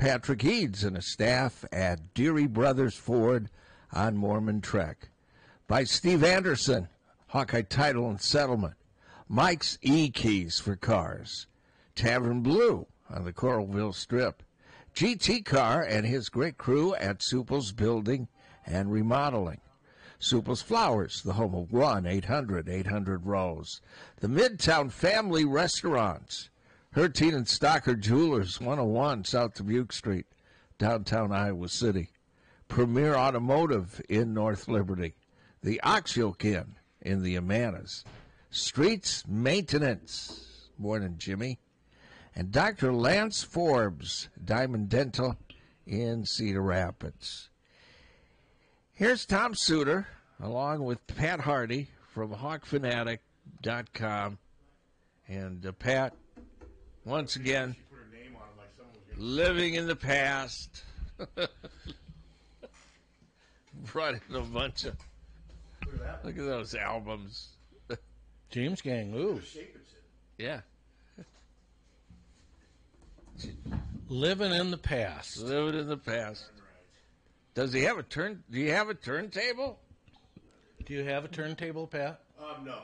Patrick Eads and his staff at Deary Brothers Ford on Mormon Trek. By Steve Anderson, Hawkeye Title and Settlement. Mike's E-Keys for Cars. Tavern Blue on the Coralville Strip. GT Car and his great crew at Supple's Building and Remodeling. Supple's Flowers, the home of 1-800-800-ROSE. The Midtown Family Restaurants. Harty and Stocker Jewelers, 101 South Dubuque Street, downtown Iowa City. Premier Automotive in North Liberty. The Ox Yoke Inn in the Amanas. Streets Maintenance. Morning, Jimmy. And Dr. Lance Forbes, Diamond Dental in Cedar Rapids. Here's Tom Suter, along with Pat Harty from HawkFanatic.com. And Pat, once again, living in the past. Brought in a bunch of... Look at those albums. James Gang, ooh. Yeah. Living in the past. Living in the past. Does he have a turn? Do you have a turntable? Do you have a turntable, Pat? No.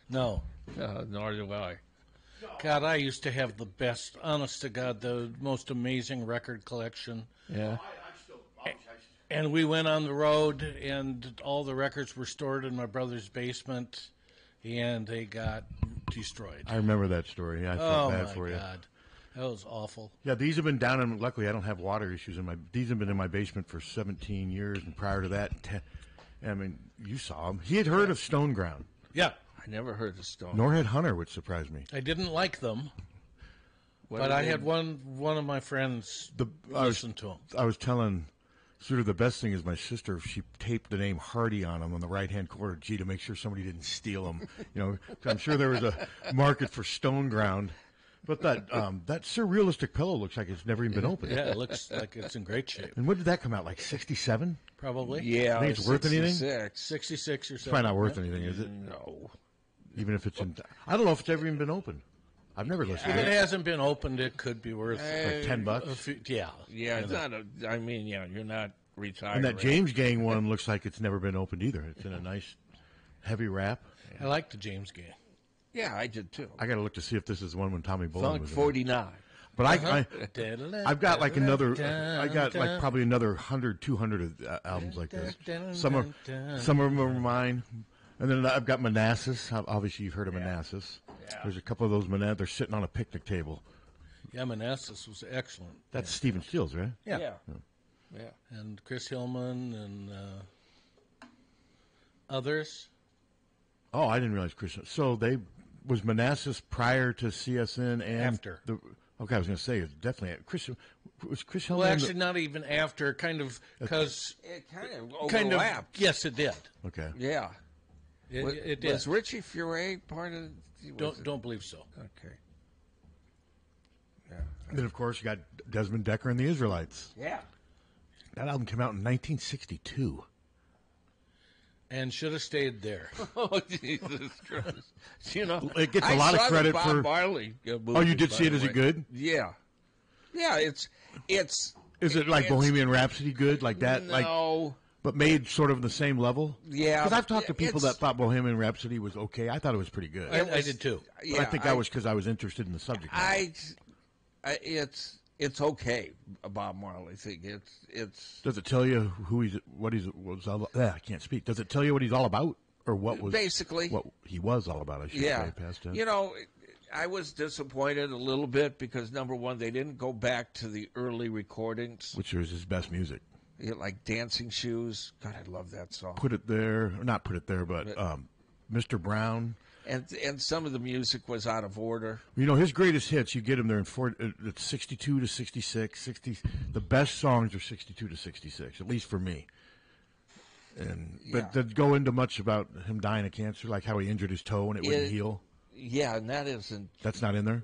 No. Nor do I. God, I used to have the best, honest to God, the most amazing record collection. Yeah. And we went on the road, and all the records were stored in my brother's basement, and they got destroyed. I remember that story. I felt bad for you. Oh, my God. That was awful. Yeah, these have been down, and luckily I don't have water issues in my. These have been in my basement for 17 years, and prior to that, I mean, you saw him. He had heard of Stone Ground. Yeah. I never heard of Stone. Nor had Hunter, which surprised me. I didn't like them, but I had one of my friends listen to them. I was telling Suter the best thing is my sister, she taped the name Harty on them on the right-hand corner, to make sure somebody didn't steal them. I'm sure there was a market for Stone Ground. But that surrealistic pillow looks like it's never even been opened. Yeah, it looks like it's in great shape. And when did that come out? Like 67? Probably. Yeah. I think it's worth anything? 66 or so. It's probably not worth anything, is it? No. Even if it's in... I don't know if it's ever even been opened. I've never listened If to it it. hasn't been opened, it could be worth Like $10? Yeah. Yeah, it's not a... I mean, yeah, you're not retired. And that James Gang one looks like it's never been opened either. It's in a nice, heavy wrap. I like the James Gang. Yeah, I did too. I got to look to see if this is the one when Tommy Bolin Funk was in it. 49. But I've got like another, I got like probably another 100, 200 albums like this. Some of them are mine. And then I've got Manassas. Obviously, you've heard of Manassas. Yeah. There's a couple of those Manassas. They're sitting on a picnic table. Yeah, Manassas was excellent. That's Stephen Stills, right? Yeah. Yeah. And Chris Hillman and others. Oh, I didn't realize Chris. So was Manassas prior to CSN and After. Okay, I was going to say it's definitely was Chris Hillman. Well, actually, not even after. Kind of because It kind of overlapped. Yes, it did. Okay. Yeah. It did. Was Richie Furay part of... Don't believe so. Okay. Yeah. And then, of course, you got Desmond Decker and the Israelites. Yeah. That album came out in 1962. And should have stayed there. Oh, Jesus Christ. It gets a lot of credit Bob for... Marley movie, Oh, you did see it? Is it good? Yeah. Yeah, it's... Is it like Bohemian Rhapsody good? Like that? No. But made sort of the same level? Yeah. Because I've talked to people that thought Bohemian Rhapsody was okay. I thought it was pretty good. I did too. Yeah, But I think that was because I was interested in the subject matter. It's okay, a Bob Marley thing. It's. Does it tell you I can't speak. Does it tell you what he's all about, or what was basically what he was all about? I should say, past tense. I was disappointed a little bit because number one, they didn't go back to the early recordings, which was his best music. Like Dancing Shoes. God, I love that song. Put It There, or not Put It There, but Mr. Brown. And some of the music was out of order. His greatest hits, you get them there in it's 62 to 66. The best songs are 62 to 66, at least for me. But to go into much about him dying of cancer, like how he injured his toe and it wouldn't heal. Yeah, and that isn't. That's not in there?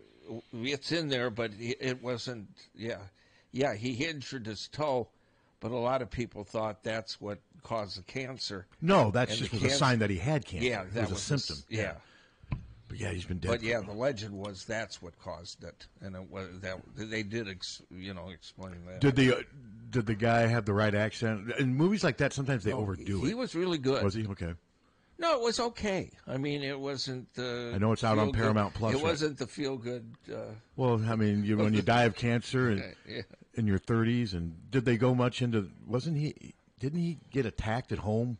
It's in there, but it wasn't. Yeah, he injured his toe, but a lot of people thought that's what caused the cancer. No, that's just was a sign that he had cancer. Yeah, that was a symptom. Yeah. But yeah, he's been dead. But yeah, the legend was that's what caused it, and it was that they did, explain that. Did the guy have the right accent? In movies like that, sometimes they overdo it. He was really good. Was he? Okay. No, it was okay. I mean, it wasn't. I know it's out on Paramount Plus. It wasn't the feel good. Well, I mean, when you die of cancer in your 30s, and did they go much into? Didn't he get attacked at home?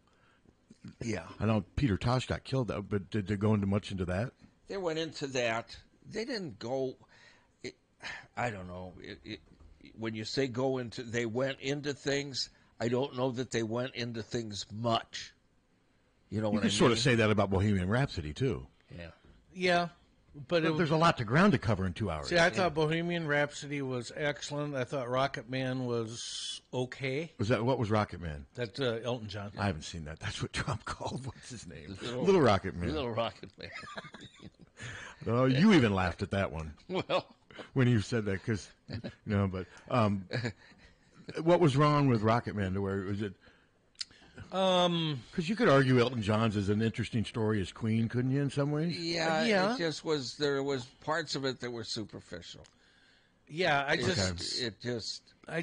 Yeah. I know Peter Tosh got killed, but did they go much into that? They went into that. They didn't go. I don't know. When you say go into, they went into things. I don't know that they went into things much. You know what I mean? You could sort of say that about Bohemian Rhapsody, too. Yeah. Yeah. But there's a lot to ground to cover in 2 hours. See, I thought Bohemian Rhapsody was excellent. I thought Rocket Man was okay. What was Rocket Man? That's Elton John. I haven't seen that. That's what Trump called. What's his name? Little Rocket Man. Little Rocket Man. Oh, you even laughed at that one. Well, when you said that, because but what was wrong with Rocket Man? To where was it? Because you could argue Elton John's is an interesting story as Queen, couldn't you? In some ways. Yeah. It just was. There was parts of it that were superficial. Yeah, I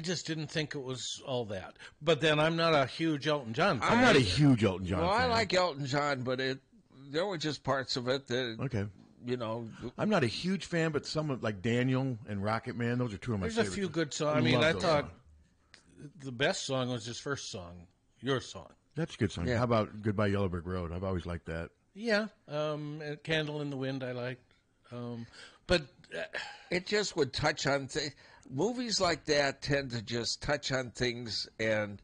just didn't think it was all that. But then I'm not a huge Elton John fan. I'm not a huge Elton John fan. I like Elton John, but there were just parts of it that I'm not a huge fan, but some like Daniel and Rocket Man, those are two of my favorites. There's a few good songs. I mean, I thought the best song was his first song, Your Song. That's a good song. Yeah. How about Goodbye Yellow Brick Road? I've always liked that. Yeah. Candle in the Wind I liked. But it just would touch on things. Movies like that tend to just touch on things, and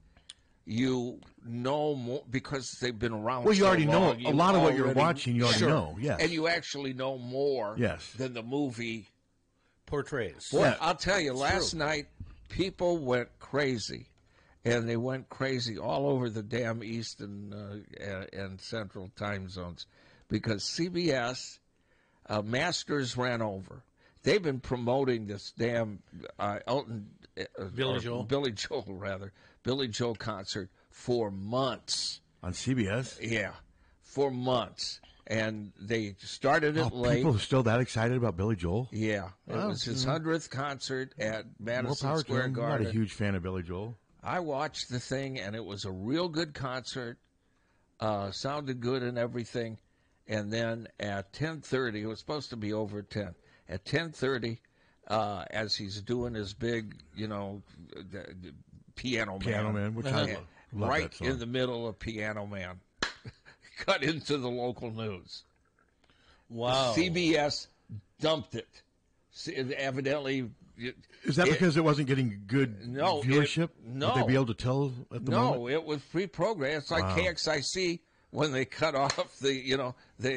you know more because they've been around. Well, you already long, know a lot of what you're watching. You already know, yes, and you actually know more, than the movie portrays. Boy, I'll tell you, last night people went crazy, and they went crazy all over the damn Eastern and Central time zones because CBS Masters ran over. They've been promoting this damn Billy Joel concert for months on CBS. Yeah, for months, and they started it late. People are still that excited about Billy Joel? Yeah, it was his 100th concert at Madison Square Garden. I'm not a huge fan of Billy Joel. I watched the thing, and it was a real good concert. Sounded good and everything. And then at 10:30, it was supposed to be over at 10. At 10:30, as he's doing his big, Piano Man, which I love right that song. in the middle of Piano Man, cut into the local news. Wow. CBS dumped it. Evidently. Is that because it wasn't getting good viewership? No. Would they be able to tell at the moment? No, it was pre-programmed. It's like KXIC. When they cut off they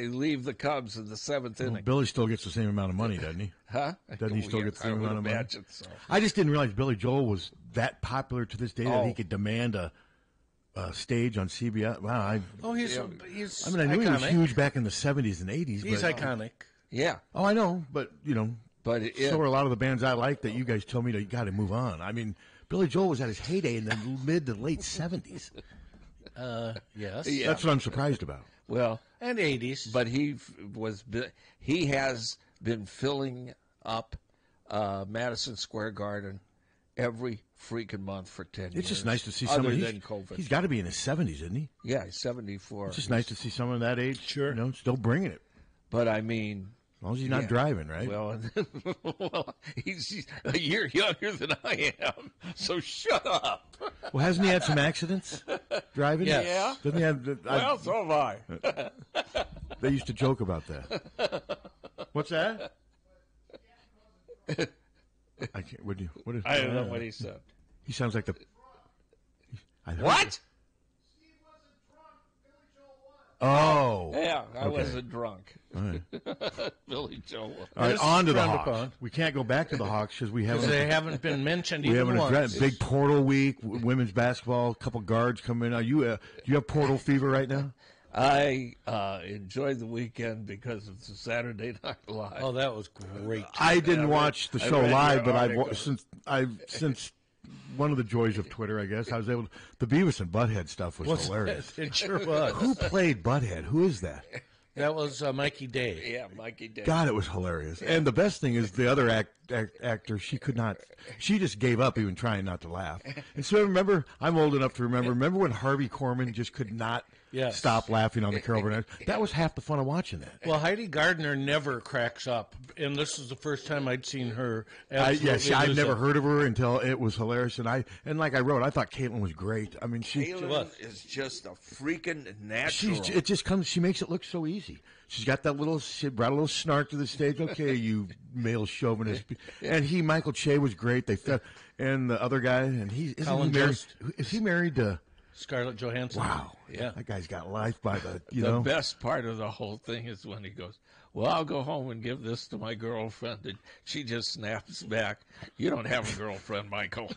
leave the Cubs in the seventh inning. Billy still gets the same amount of money, doesn't he? Huh? Doesn't he still get the same amount of money? So. I just didn't realize Billy Joel was that popular to this day that he could demand a stage on CBS. Wow. he's. I mean, I knew iconic. he was huge back in the 70s and 80s. He's iconic. Yeah. Oh, I know, but so are a lot of the bands I like that you guys tell me that you got to move on. I mean, Billy Joel was at his heyday in the mid to late 70s. Yes. Yeah. That's what I'm surprised about. Well, and 80s. But he has been filling up Madison Square Garden every freaking month for 10 years. It's just nice to see somebody. Other than COVID. He's got to be in his 70s, isn't he? Yeah, he's 74. It's just nice to see someone that age, still bringing it. But I mean, as long as he's not driving, right? Well, he's a year younger than I am, so shut up. Well, hasn't he had some accidents driving? Yes. Yeah. Doesn't he have? Well, so have I. They used to joke about that. What's that? I can't. I don't know what he said. He sounds like the. What? Oh. Yeah, I wasn't drunk. All right. Billy Joel. All right, on to the Hawks. We can't go back to the Hawks because they haven't been mentioned even once. We haven't addressed once. big portal week, women's basketball, a couple guards coming in. Do you have portal fever right now? I enjoyed the weekend because of the Saturday Night Live. Oh, that was great. I didn't watch the show live, but since one of the joys of Twitter, I guess, I was able to. The Beavis and Butthead stuff was hilarious. It sure was. Who played Butthead? Who is that? That was Mikey Day. Yeah, Mikey Day. God, it was hilarious. And the best thing is the other actor, she just gave up even trying not to laugh. And so remember, I'm old enough to remember when Harvey Korman just could not stop laughing on the Carol Burnett? That was half the fun of watching that. Well, Heidi Gardner never cracks up, and this is the first time I'd seen her. I've never heard of her until it was hilarious. And like I wrote, I thought Caitlin was great. I mean, she is just a freaking natural. She makes it look so easy. She's got she brought a little snark to the stage. Okay, you male chauvinist. And Michael Che was great. And the other guy, and is he married to Scarlett Johansson? Wow. Yeah. That guy's got life by the, The best part of the whole thing is when he goes, well, I'll go home and give this to my girlfriend. And she just snaps back. You don't have a girlfriend, Michael.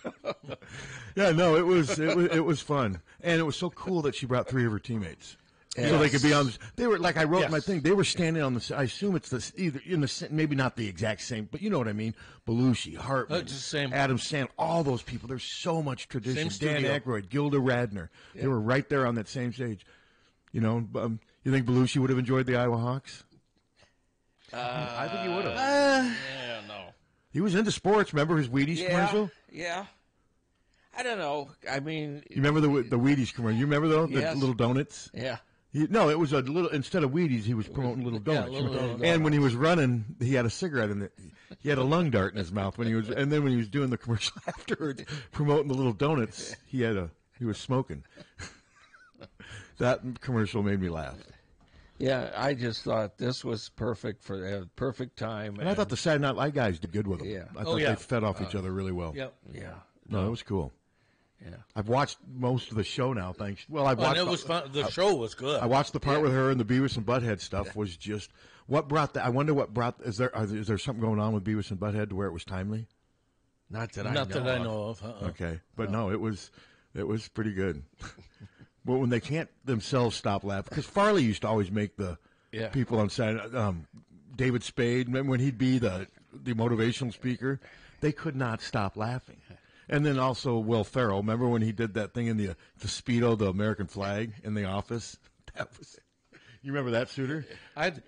Yeah, no, it was fun. And it was so cool that she brought 3 of her teammates. Yes. So they could be on. They were like I wrote in my thing. They were standing on the. I assume it's either in the maybe not the exact same, but you know what I mean. Belushi, Hartman, Adam Sandler, all those people. There's so much tradition. Dan Aykroyd, Gilda Radner. Yeah. They were right there on that same stage. You know, you think Belushi would have enjoyed the Iowa Hawks? I think he would have. Yeah, no. He was into sports. Remember his Wheaties commercial? Yeah. I don't know. I mean, you remember the Wheaties commercial? You remember those? Yes. The little donuts? Yeah. No, it was a little. Instead of Wheaties, he was promoting little donuts. And when he was running, he had a cigarette in it. He had a lung dart in his mouth when he was. And then when he was doing the commercial afterwards, promoting the little donuts, he was smoking. That commercial made me laugh. Yeah, I just thought this was perfect for a perfect time. And I thought the Saturday Night Live guys did good with them. Yeah. I thought they fed off each other really well. Yep. Yeah. No, it was cool. Yeah, I've watched most of the show now. Thanks. Well, I've watched. And it was fun. The show was good. I watched the part with her and the Beavis and Butthead stuff. Was just what brought that. I wonder what brought. Is there something going on with Beavis and Butthead to where it was timely? Not that I know of. Okay, but no, it was pretty good. But when they can't themselves stop laughing, because Farley used to always make the people on Saturday. David Spade, remember when he'd be the motivational speaker, they could not stop laughing. And then also Will Ferrell. Remember when he did that thing in the Speedo, the American flag, in the office? You remember that, Suter? The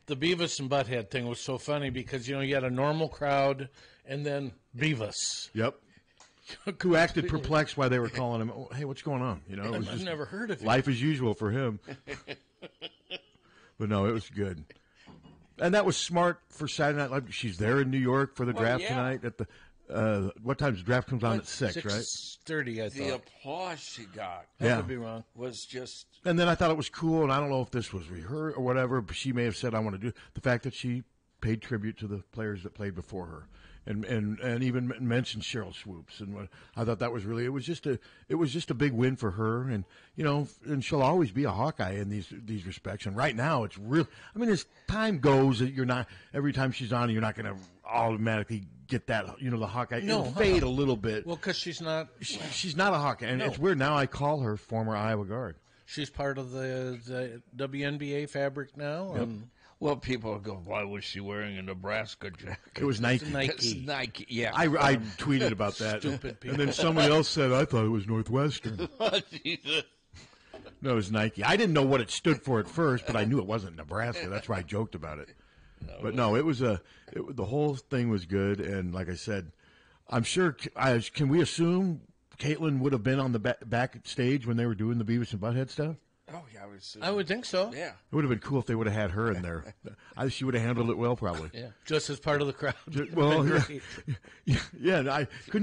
Beavis and Butthead thing was so funny because you had a normal crowd and then Beavis. Yep. Who acted perplexed while they were calling him. Oh, hey, what's going on? It was I've never heard of him. Life as usual for him. But no, it was good. And that was smart for Saturday Night Live. She's there in New York for the draft tonight at the. What time the draft comes on at 6, right? 6:30, I thought. The applause she got, I could be wrong, was just. And then I thought it was cool, and I don't know if this was rehearsed or whatever, but she may have said, I want to do the fact that she paid tribute to the players that played before her. And even mentioned Cheryl Swoops, and I thought that was really it was just a big win for her, and and she'll always be a Hawkeye in these respects. And right now it's real. I mean, as time goes, you're not every time she's on, you're not going to automatically get that the Hawkeye. It'll fade a little bit. Well, because she's not a Hawkeye, and it's weird now. I call her former Iowa guard. She's part of the WNBA fabric now. Yep. Well, people go, why was she wearing a Nebraska jacket? It was Nike. It's Nike, yeah. I tweeted about that. Stupid people. And then somebody else said, I thought it was Northwestern. Oh, Jesus. No, it was Nike. I didn't know what it stood for at first, but I knew it wasn't Nebraska. That's why I joked about it. But no, it was the whole thing was good. And like I said, I'm sure, can we assume Caitlin would have been on the backstage when they were doing the Beavis and Butthead stuff? Oh, yeah, I would think so. Yeah. It would have been cool if they would have had her in there. She would have handled it well, probably. Yeah, just as part of the crowd. Well, couldn't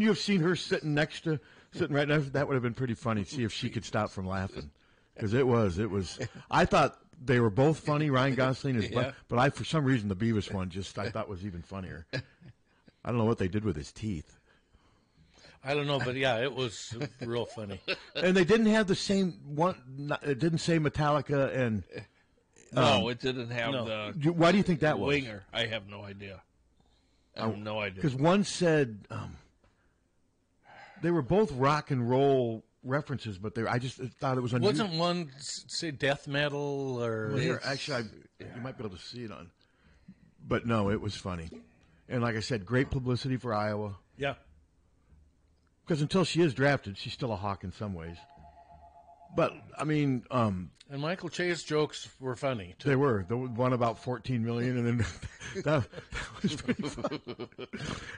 you have seen her sitting right next? That would have been pretty funny. See if she could stop from laughing, because it was. I thought they were both funny. Ryan Gosling is, but for some reason the Beavis one I thought was even funnier. I don't know what they did with his teeth. I don't know, but yeah, it was real funny. And they didn't have the same one. It didn't say Metallica and. No, it didn't have the. Why do you think that was? Winger. I have no idea. I have no idea. Because one said they were both rock and roll references, but I just thought it was unusual. Wasn't one say death metal or? Well, here, actually, you might be able to see it on. But no, it was funny, and like I said, great publicity for Iowa. Yeah. Because until she is drafted, she's still a Hawk in some ways. But I mean, And Michael Che's jokes were funny too. they were the one about 14 million, and then that was pretty fun.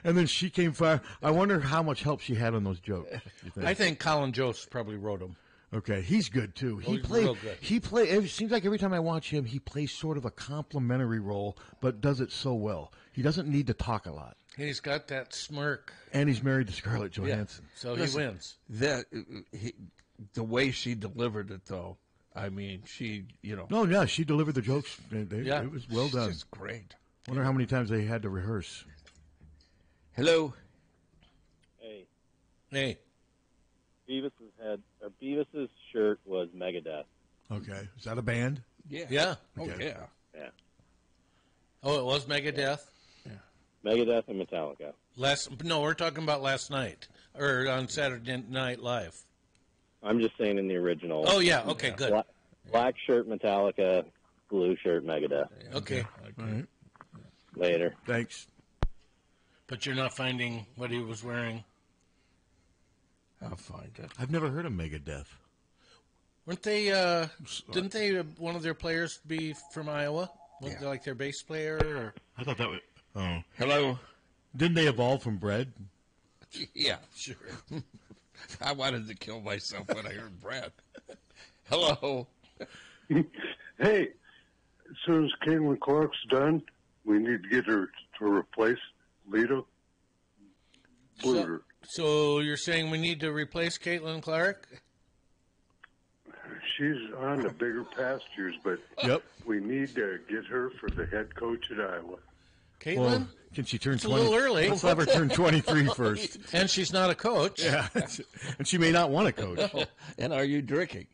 And then she came far. I wonder how much help she had on those jokes. You think? I think Colin Jost probably wrote them. Okay, he's good too. Oh, he's real good. He play. It seems like every time I watch him, he plays sort of a complimentary role, but does it so well. He doesn't need to talk a lot, He's got that smirk. and he's married to Scarlett Johansson. So Listen, he wins. The way she delivered it, though, I mean, No, yeah, she delivered the jokes. Yeah. It was well done. It's great. Wonder how many times they had to rehearse. Hello. Hey, Beavis's shirt was Megadeth. Okay, is that a band? yeah. Oh, Okay. yeah. Yeah, Oh, it was Megadeth. Megadeth and Metallica. No, we're talking about last night or on Saturday Night Live. I'm just saying in the original. Oh yeah, okay, good. Black shirt Metallica, blue shirt Megadeth. Okay, All right, Later. thanks. but you're not finding what he was wearing. I'll find it. I've never heard of Megadeth. Weren't they? Didn't they? One of their players be from Iowa? Wasn't they like their bass player? Or? I thought that was. Oh, Hello. didn't they evolve from bread? Yeah, sure. I wanted to kill myself when I heard Brad. Hello. Hey, as soon as Caitlin Clark's done, we need to get her to replace Lita. So you're saying we need to replace Caitlin Clark? She's on the bigger pastures, but Yep. we need to get her for the head coach at Iowa. Caitlin? Well, can she turn It's a 20? little early. Let's have her turn 23 first. And she's not a coach. Yeah, and she may not want to coach. And are you drinking?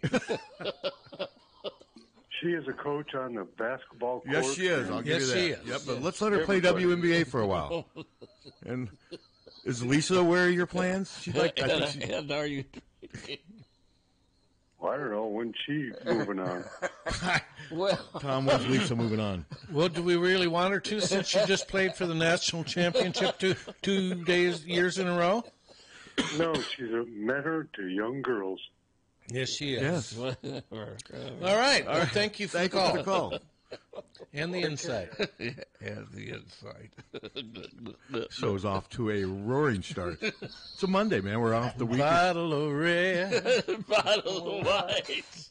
She is a coach on the basketball court. Yes, she is. I'll give Yes, you that. she is. Yep, but let's let her play WNBA for a while. And is Lisa aware of your plans? She's like, I think she, And are you drinking? Well, I don't know when she moving on. Well, Tom, when's Lisa moving on? Well, do we really want her to since she just played for the national championship two years in a row? No, she's met her to young girls. Yes, she is. Yes. All right. Well, thank you for Thank the you call. for the call. And the insight. and the inside. Show's off to a roaring start. It's a Monday, man. We're off the weekend. Bottle of red. Bottle of white.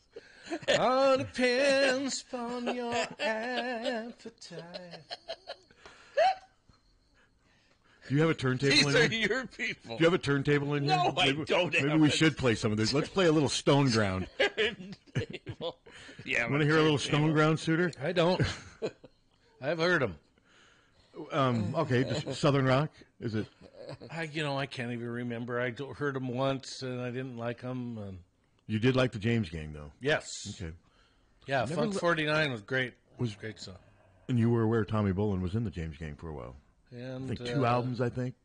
All depends upon your appetite. Do you have a turntable These in are here? your people. Do you have a turntable in here? No, I don't Maybe have we it. should play some of this. Let's play a little Stone Ground. Yeah, Want to hear a little Stone Ground, Suter? I don't. I've heard them. Okay, just Southern Rock. Is it? I can't even remember. I heard them once, and I didn't like them. And You did like the James Gang, though. yes, Okay. yeah, Funk 49 was great. Was- Great song. And you were aware Tommy Bolin was in the James Gang for a while. And I think 2 albums, I think.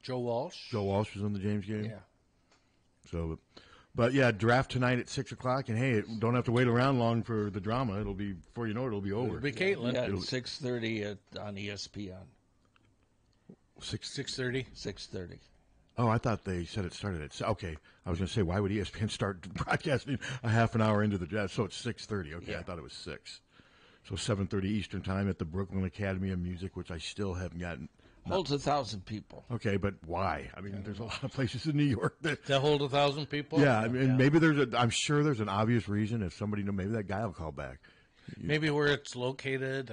Joe Walsh. Joe Walsh was in the James Gang. Yeah. So, but yeah, draft tonight at 6 o'clock, and hey, don't have to wait around long for the drama. It'll be before you know it, it'll be over. It'll be Caitlin. Yeah, 6:30 on ESPN. 6:30. 6:30. Oh, I thought they said it started at. Okay, I was going to say, why would ESPN start broadcasting a half an hour into the draft? So it's 6:30. Okay, Yeah. I thought it was 6. So 7:30 Eastern time at the Brooklyn Academy of Music, which I still haven't gotten. Holds 1,000 people. Okay, but why? I mean, there's a lot of places in New York that. That hold 1,000 people. Yeah, I mean, maybe I'm sure there's an obvious reason. If somebody knows, maybe that guy will call back. Maybe where it's located.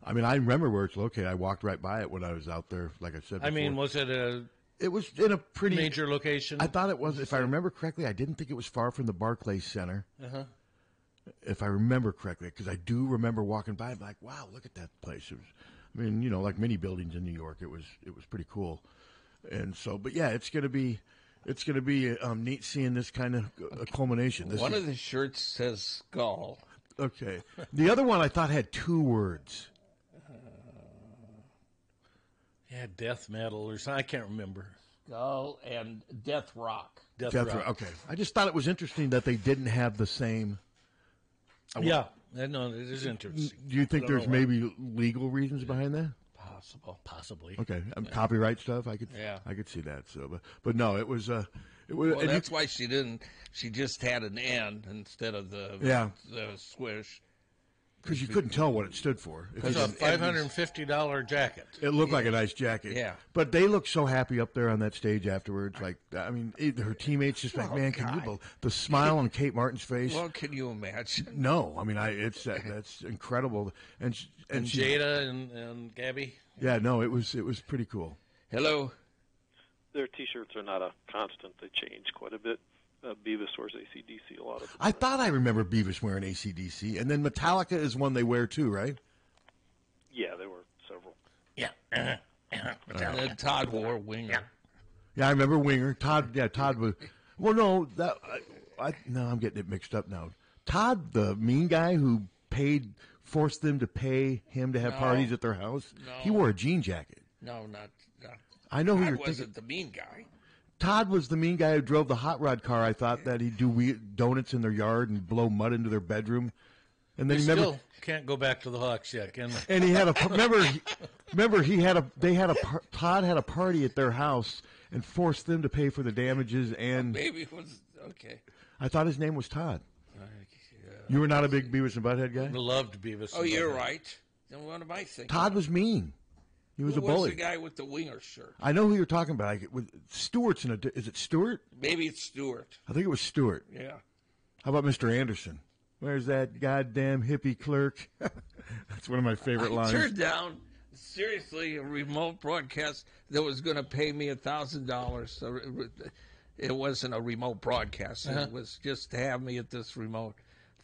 I mean, I remember where it's located. I walked right by it when I was out there. Like I said, I mean, before. was it a it was in a pretty major location? I thought it was. If I remember correctly, I didn't think it was far from the Barclays Center. Uh-huh. If I remember correctly, because I do remember walking by and be like, wow, look at that place. It was, I mean, like many buildings in New York, it was pretty cool. And so, but yeah, it's gonna be neat seeing this kind of culmination. One of the shirts says skull. Okay, the other one I thought had 2 words. Yeah, death metal or something. I can't remember. Skull and Death Rock. Death That's rock. right. Okay, I just thought it was interesting that they didn't have the same. Yeah, no, it is interesting. Do you think I don't there's know why. maybe legal reasons behind that? Possible. Possibly. Okay, copyright stuff. I could Yeah. I could see that. So, but no, it was Well, that's why she didn't. She just had an N instead of the swish. Because you couldn't tell what it stood for. It's a $550 jacket. It looked like a nice jacket. Yeah. But they looked so happy up there on that stage afterwards. Like, I mean, her teammates just like, man, can you believe the smile on Kate Martin's face? Well, can you imagine? No. I mean, that's incredible. And Jada and Gabby. Yeah, no, it was pretty cool. Hello. Their T-shirts are not a constant. They change quite a bit. Beavis wears AC/DC a lot of the time. I thought I remember Beavis wearing AC/DC. And then Metallica is one they wear too, right? Yeah, there were several. Yeah. And then Todd wore Winger. Yeah, I remember Winger. Todd was. Well, no, I'm getting it mixed up now. Todd, the mean guy who forced them to pay him to have parties at their house. No. He wore a jean jacket. No, not. I know who Todd you're thinking. wasn't the mean guy. Todd was the mean guy who drove the hot rod car. I thought that he'd do donuts in their yard and blow mud into their bedroom. And then We still can't go back to the Hawks yet, can we? And he had Todd had a party at their house and forced them to pay for the damages. And Maybe it was okay. I thought his name was Todd. You were not a big Beavis and Butthead guy? I loved Beavis. Oh, you're right. Then what am I thinking? Todd was mean. He was a bully. Who was the guy with the Winger shirt? I know who you're talking about. Stewart's is it Stewart? Maybe it's Stewart. I think it was Stewart. Yeah. How about Mr. Anderson? Where's that goddamn hippie clerk? That's one of my favorite lines. I turned down, seriously, a remote broadcast that was going to pay me $1,000. It wasn't a remote broadcast. It was just to have me at this remote.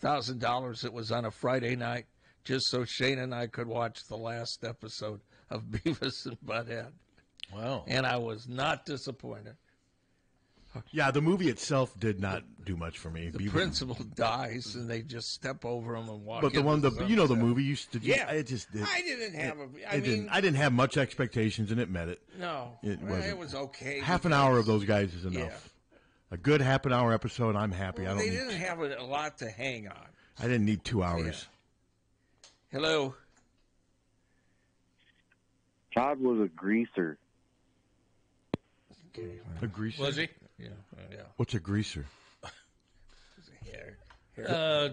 $1,000. It was on a Friday night, just so Shane and I could watch the last episode of Beavis and Butthead. Wow. And I was not disappointed. Yeah, the movie itself did not do much for me. The principal dies, and they just step over him and walk. But the movie used to. Yeah, it just did. I didn't have I didn't have much expectations, and it met it. No, it was okay. Half an hour of those guys is enough. Yeah. A good half an hour episode. I'm happy. They didn't have a lot to hang on. I didn't need 2 hours. Yeah. Hello. Todd was a greaser. Okay. A greaser? Was he? Yeah. What's a greaser? Hair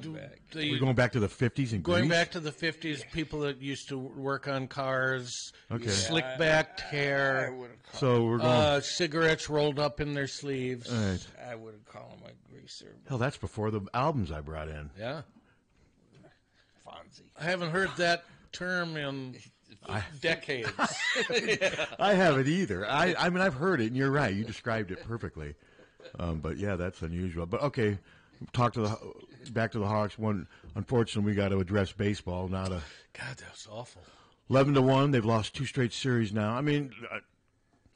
We're going back to the 50s and going Greece? back to the 50s, people that used to work on cars, Okay. slick-backed hair, So we're going. cigarettes rolled up in their sleeves. All right. I wouldn't call him a greaser. Hell, that's before the albums I brought in. Yeah. Fonzie. I haven't heard that term in decades. I haven't either. I mean, I've heard it, and you're right. You described it perfectly. But yeah, that's unusual. But okay, back to the Hawks. Unfortunately, we got to address baseball. God, that was awful. 11-1. They've lost 2 straight series now. I mean,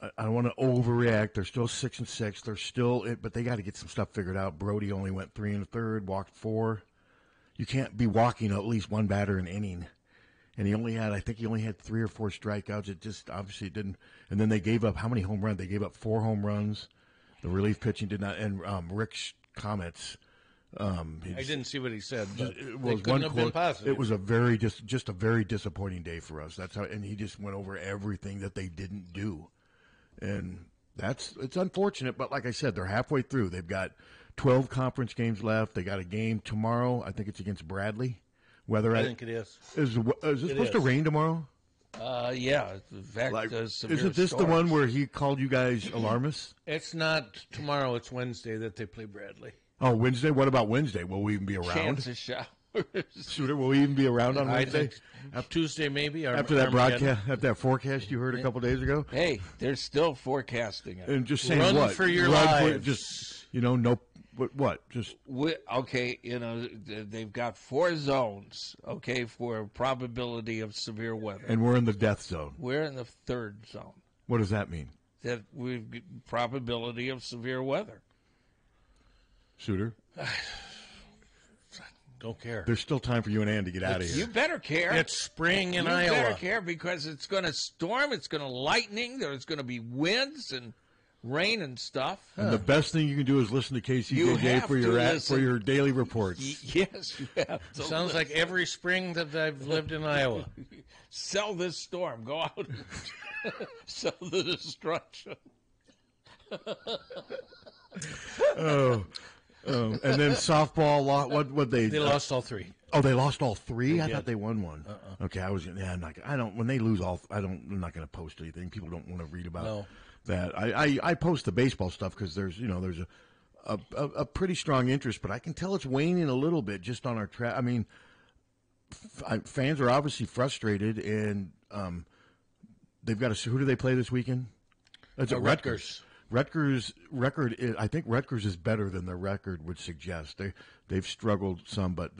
I don't want to overreact. They're still 6-6. They're still, but they got to get some stuff figured out. Brody only went 3 1/3, walked 4. You can't be walking at least one batter an inning. And I think he only had 3 or 4 strikeouts. It just obviously didn't. And then they gave up how many home runs? They gave up 4 home runs. The relief pitching did not. And Rick's comments. I didn't see what he said, but it was couldn't have been positive. It was just a very disappointing day for us. That's how. And he just went over everything that they didn't do. And it's unfortunate. But like I said, they're halfway through. They've got 12 conference games left. They got a game tomorrow. I think it's against Bradley. I think it is. Is it supposed to rain tomorrow? Yeah. In fact, isn't this the one where he called you guys alarmists? It's not tomorrow. It's Wednesday that they play Bradley. Oh, Wednesday? What about Wednesday? Will we even be around? Chance of showers. Suter, will we even be around on Wednesday? Tuesday, maybe. After that broadcast, after that forecast you heard a couple days ago? Hey, they're still forecasting it. And just saying Run what? for your lives. Just, no, what? Just okay, they've got 4 zones, okay, for probability of severe weather. And we're in the death zone. We're in the 3rd zone. What does that mean? That we've got probability of severe weather. Suter? Don't care. There's still time for you and Ann to get out of here. You better care. It's spring in Iowa. You better care because it's going to storm, it's going to lightning, there's going to be winds and rain and stuff. And the best thing you can do is listen to KCJJ for your daily reports. Yes, you have to. Sounds like every spring that I've lived in Iowa. Sell this storm. Go out and sell the destruction. And then softball, what they lost all three. Oh, they lost all three? I did. thought they won one. Okay, when they lose I'm not going to post anything. People don't want to read about that. I post the baseball stuff because there's a pretty strong interest, but I can tell it's waning a little bit just on our track. I mean, fans are obviously frustrated, and they've got who do they play this weekend? That's Rutgers. Rutgers' record I think Rutgers is better than their record would suggest. They've struggled some, but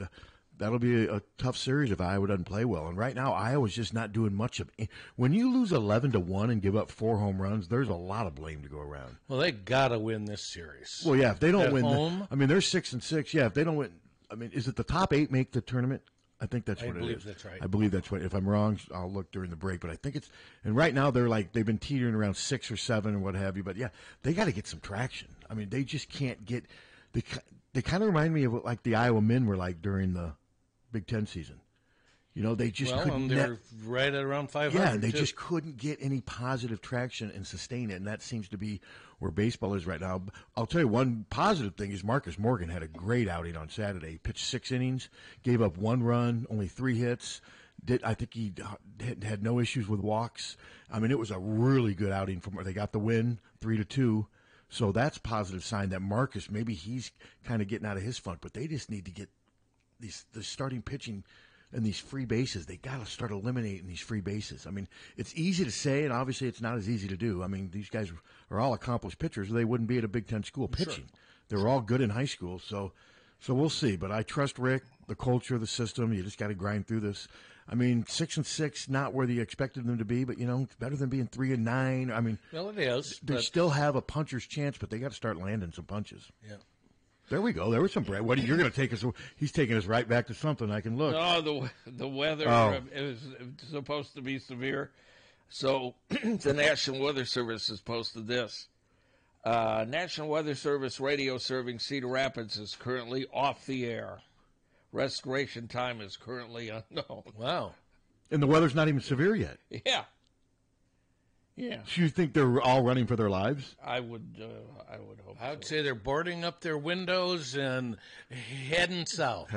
that'll be a tough series if Iowa doesn't play well. And right now, Iowa's just not doing much of it. When you lose 11-1 and give up 4 home runs, there's a lot of blame to go around. Well, they got to win this series. Well, yeah, if they don't At win, home? they're 6-6. Yeah, if they don't win, is it the top 8 make the tournament? I think that's what it is. I believe that's right. I believe that's what. If I'm wrong, I'll look during the break. But I think it's. And right now they've been teetering around 6 or 7 or what have you. But yeah, they got to get some traction. I mean, they just can't get. They kind of remind me of what like the Iowa men were like during the Big Ten season. They just couldn't. They're right at around 500. Yeah, and they just couldn't get any positive traction and sustain it, and that seems to be where baseball is right now. I'll tell you one positive thing is Marcus Morgan had a great outing on Saturday. He pitched 6 innings, gave up 1 run, only 3 hits. I think he had no issues with walks. I mean, it was a really good outing from where they got the win, 3-2. So that's a positive sign that Marcus, maybe he's kind of getting out of his funk, but they just need to get the starting pitching and these free bases. They got to start eliminating these free bases. I mean, it's easy to say, and obviously it's not as easy to do. I mean, these guys are all accomplished pitchers. They wouldn't be at a Big Ten school pitching. Sure. They were all good in high school, so we'll see. But I trust Rick, the culture, the system. You just got to grind through this. I mean, 6-6, not where you expected them to be, but it's better than being 3-9. I mean, well, it is. They still have a puncher's chance, but they got to start landing some punches. Yeah. There we go. There was some bread. You're going to take us? He's taking us right back to something. I can look. No, the weather is supposed to be severe. So the National Weather Service has posted this. National Weather Service radio serving Cedar Rapids is currently off the air. Restoration time is currently unknown. Wow. And the weather's not even severe yet. Yeah. Yeah. So you think they're all running for their lives? I would hope. I would say they're boarding up their windows and heading south.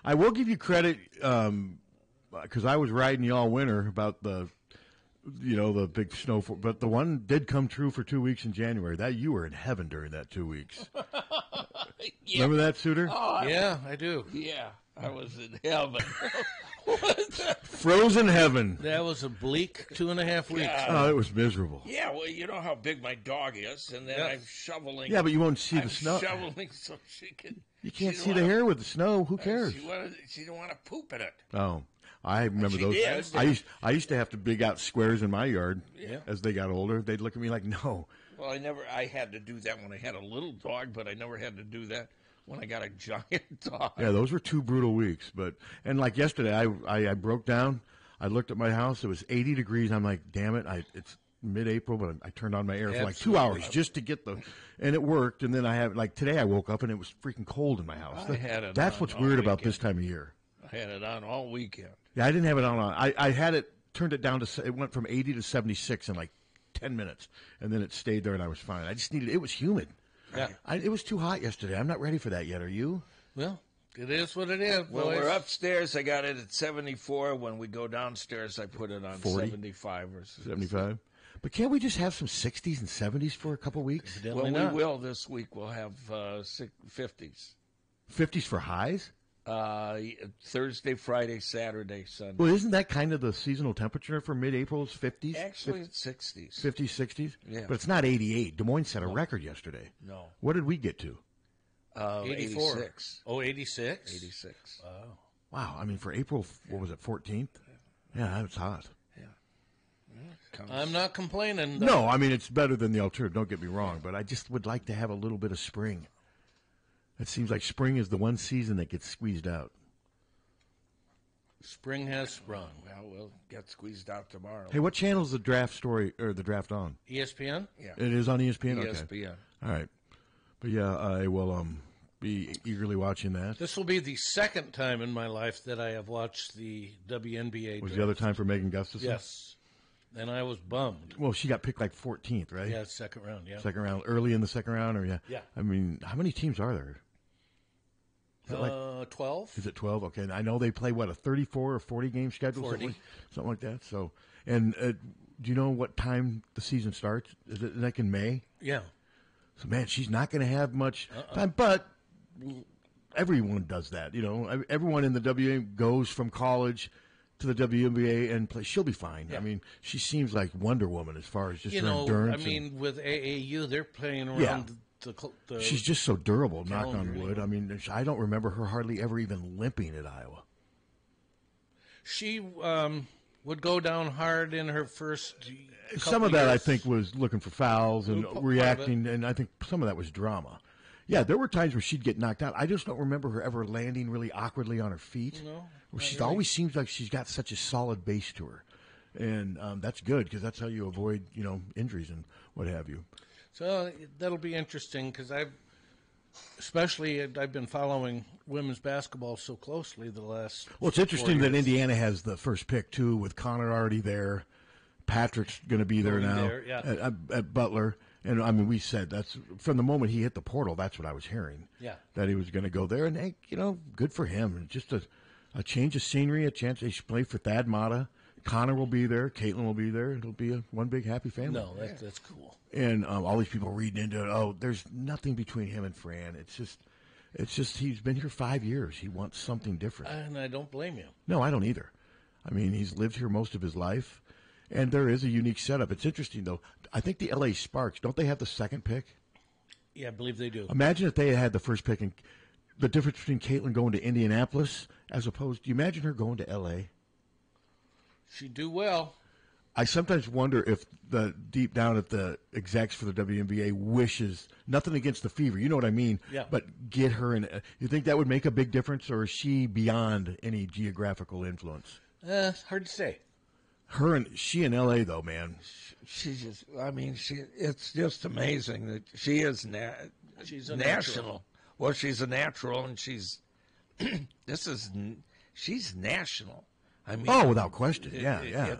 I will give you credit because I was riding you all winter about the big snowfall, but the one did come true for 2 weeks in January. That you were in heaven during that 2 weeks. Yeah. Remember that, Suter? Oh, yeah, I do. Yeah, I was in heaven. Frozen heaven. That was a bleak 2.5 weeks. Oh, it was miserable. Yeah, well, you know how big my dog is, and then I'm shoveling. Yeah, but you won't see the snow. Shoveling so she can. You can't see the hair with the snow. Who cares? She didn't want to poop in it. Oh, I remember those. I used to have to dig out squares in my yard. Yeah. As they got older, they'd look at me like, no. Well, I had to do that when I had a little dog, but I never had to do that when I got a giant dog. Yeah, those were 2 brutal weeks. And like yesterday, I broke down. I looked at my house. It was 80 degrees. I'm like, damn it. It's mid-April, but I turned on my air for like 2 hours just to get and it worked. And then today I woke up and it was freaking cold in my house. That's what's weird about this time of year. I had it on all weekend. Yeah, I didn't have it on. I had it, turned it down to, it went from 80 to 76 in like 10 minutes. And then it stayed there and I was fine. I just it was humid. Yeah. It was too hot yesterday. I'm not ready for that yet. Are you? Well, it is what it is. When we're upstairs, I got it at 74. When we go downstairs, I put it on 40? 75 or 75. But can't we just have some 60s and 70s for a couple weeks? Well, we will this week. We'll have 50s. 50s for highs? Thursday, Friday, Saturday, Sunday. Well, isn't that kind of the seasonal temperature for mid-April is 50s? Actually, it's 60s. 50s, 60s? Yeah. But it's not 88. Des Moines set a record yesterday. No. What did we get to? 84. 86. Oh, 86? 86. Wow. I mean, for April, what was it, 14th? Yeah, that was hot. Yeah. I'm not complaining. No, I mean, it's better than the alternative. Don't get me wrong. But I just would like to have a little bit of spring. It seems like spring is the one season that gets squeezed out. Spring has sprung. Well, we'll get squeezed out tomorrow. Hey, what channel is the draft story or the draft on? ESPN? Yeah. It is on ESPN? ESPN. Okay. All right. But yeah, I will be eagerly watching that. This will be the second time in my life that I have watched the WNBA Was draft. the other time for Megan Gustafson? Yes. And I was bummed. Well, she got picked like 14th, right? Yeah, second round, yeah. Second round, early in the second round, or yeah? Yeah. I mean, how many teams are there? Is it like 12. Is it 12? Okay, and I know they play, what, a 34 or 40 game schedule? 40. Something like that. So, and do you know what time the season starts? Is it like in May? Yeah. So, man, she's not going to have much time, but everyone does that. You know, everyone in the WNBA goes from college to the WNBA and play. She'll be fine. Yeah. I mean, she seems like Wonder Woman as far as just her I endurance. mean, with AAU, they're playing around Yeah. the She's just so durable, knock on calendar, wood. I mean, I don't remember her hardly ever even limping at Iowa. She would go down hard in her first Some of that, I years. think, was looking for fouls and Part of reacting, and I think some of that was drama. Yeah, there were times where she'd get knocked out. I just don't remember her ever landing really awkwardly on her feet. No, She really. always seems like she's got such a solid base to her, and that's good because that's how you avoid, injuries and what have you. So that'll be interesting because I've been following women's basketball so closely the last. Well, it's 4 interesting that years. Indiana has the first pick too, with Connor already there. Patrick's going to be there Going now there, yeah. at Butler, and I mean, we said that's from the moment he hit the portal. That's what I was hearing. Yeah. That he was going to go there, and hey, good for him. Just a change of scenery, a chance. They should play for Thad Matta. Connor will be there. Caitlin will be there. It'll be one big happy family. No, that's cool. And all these people reading into it. Oh, there's nothing between him and Fran. It's just he's been here 5 years. He wants something different. And I don't blame you. No, I don't either. I mean, he's lived here most of his life, and there is a unique setup. It's interesting, though. I think the L.A. Sparks, don't they have the second pick? Yeah, I believe they do. Imagine if they had the first pick, and the difference between Caitlin going to Indianapolis as opposed, do you imagine her going to L.A.? She'd do well. I sometimes wonder if deep down at the execs for the WNBA wishes, nothing against the Fever, you know what I mean? Yeah. But get her in. You think that would make a big difference, or is she beyond any geographical influence? Hard to say. She in L.A. though, man. She's just, it's just amazing that she is She's a national. natural. Well, she's a natural, and she's national. I mean, Oh, without question. Yeah.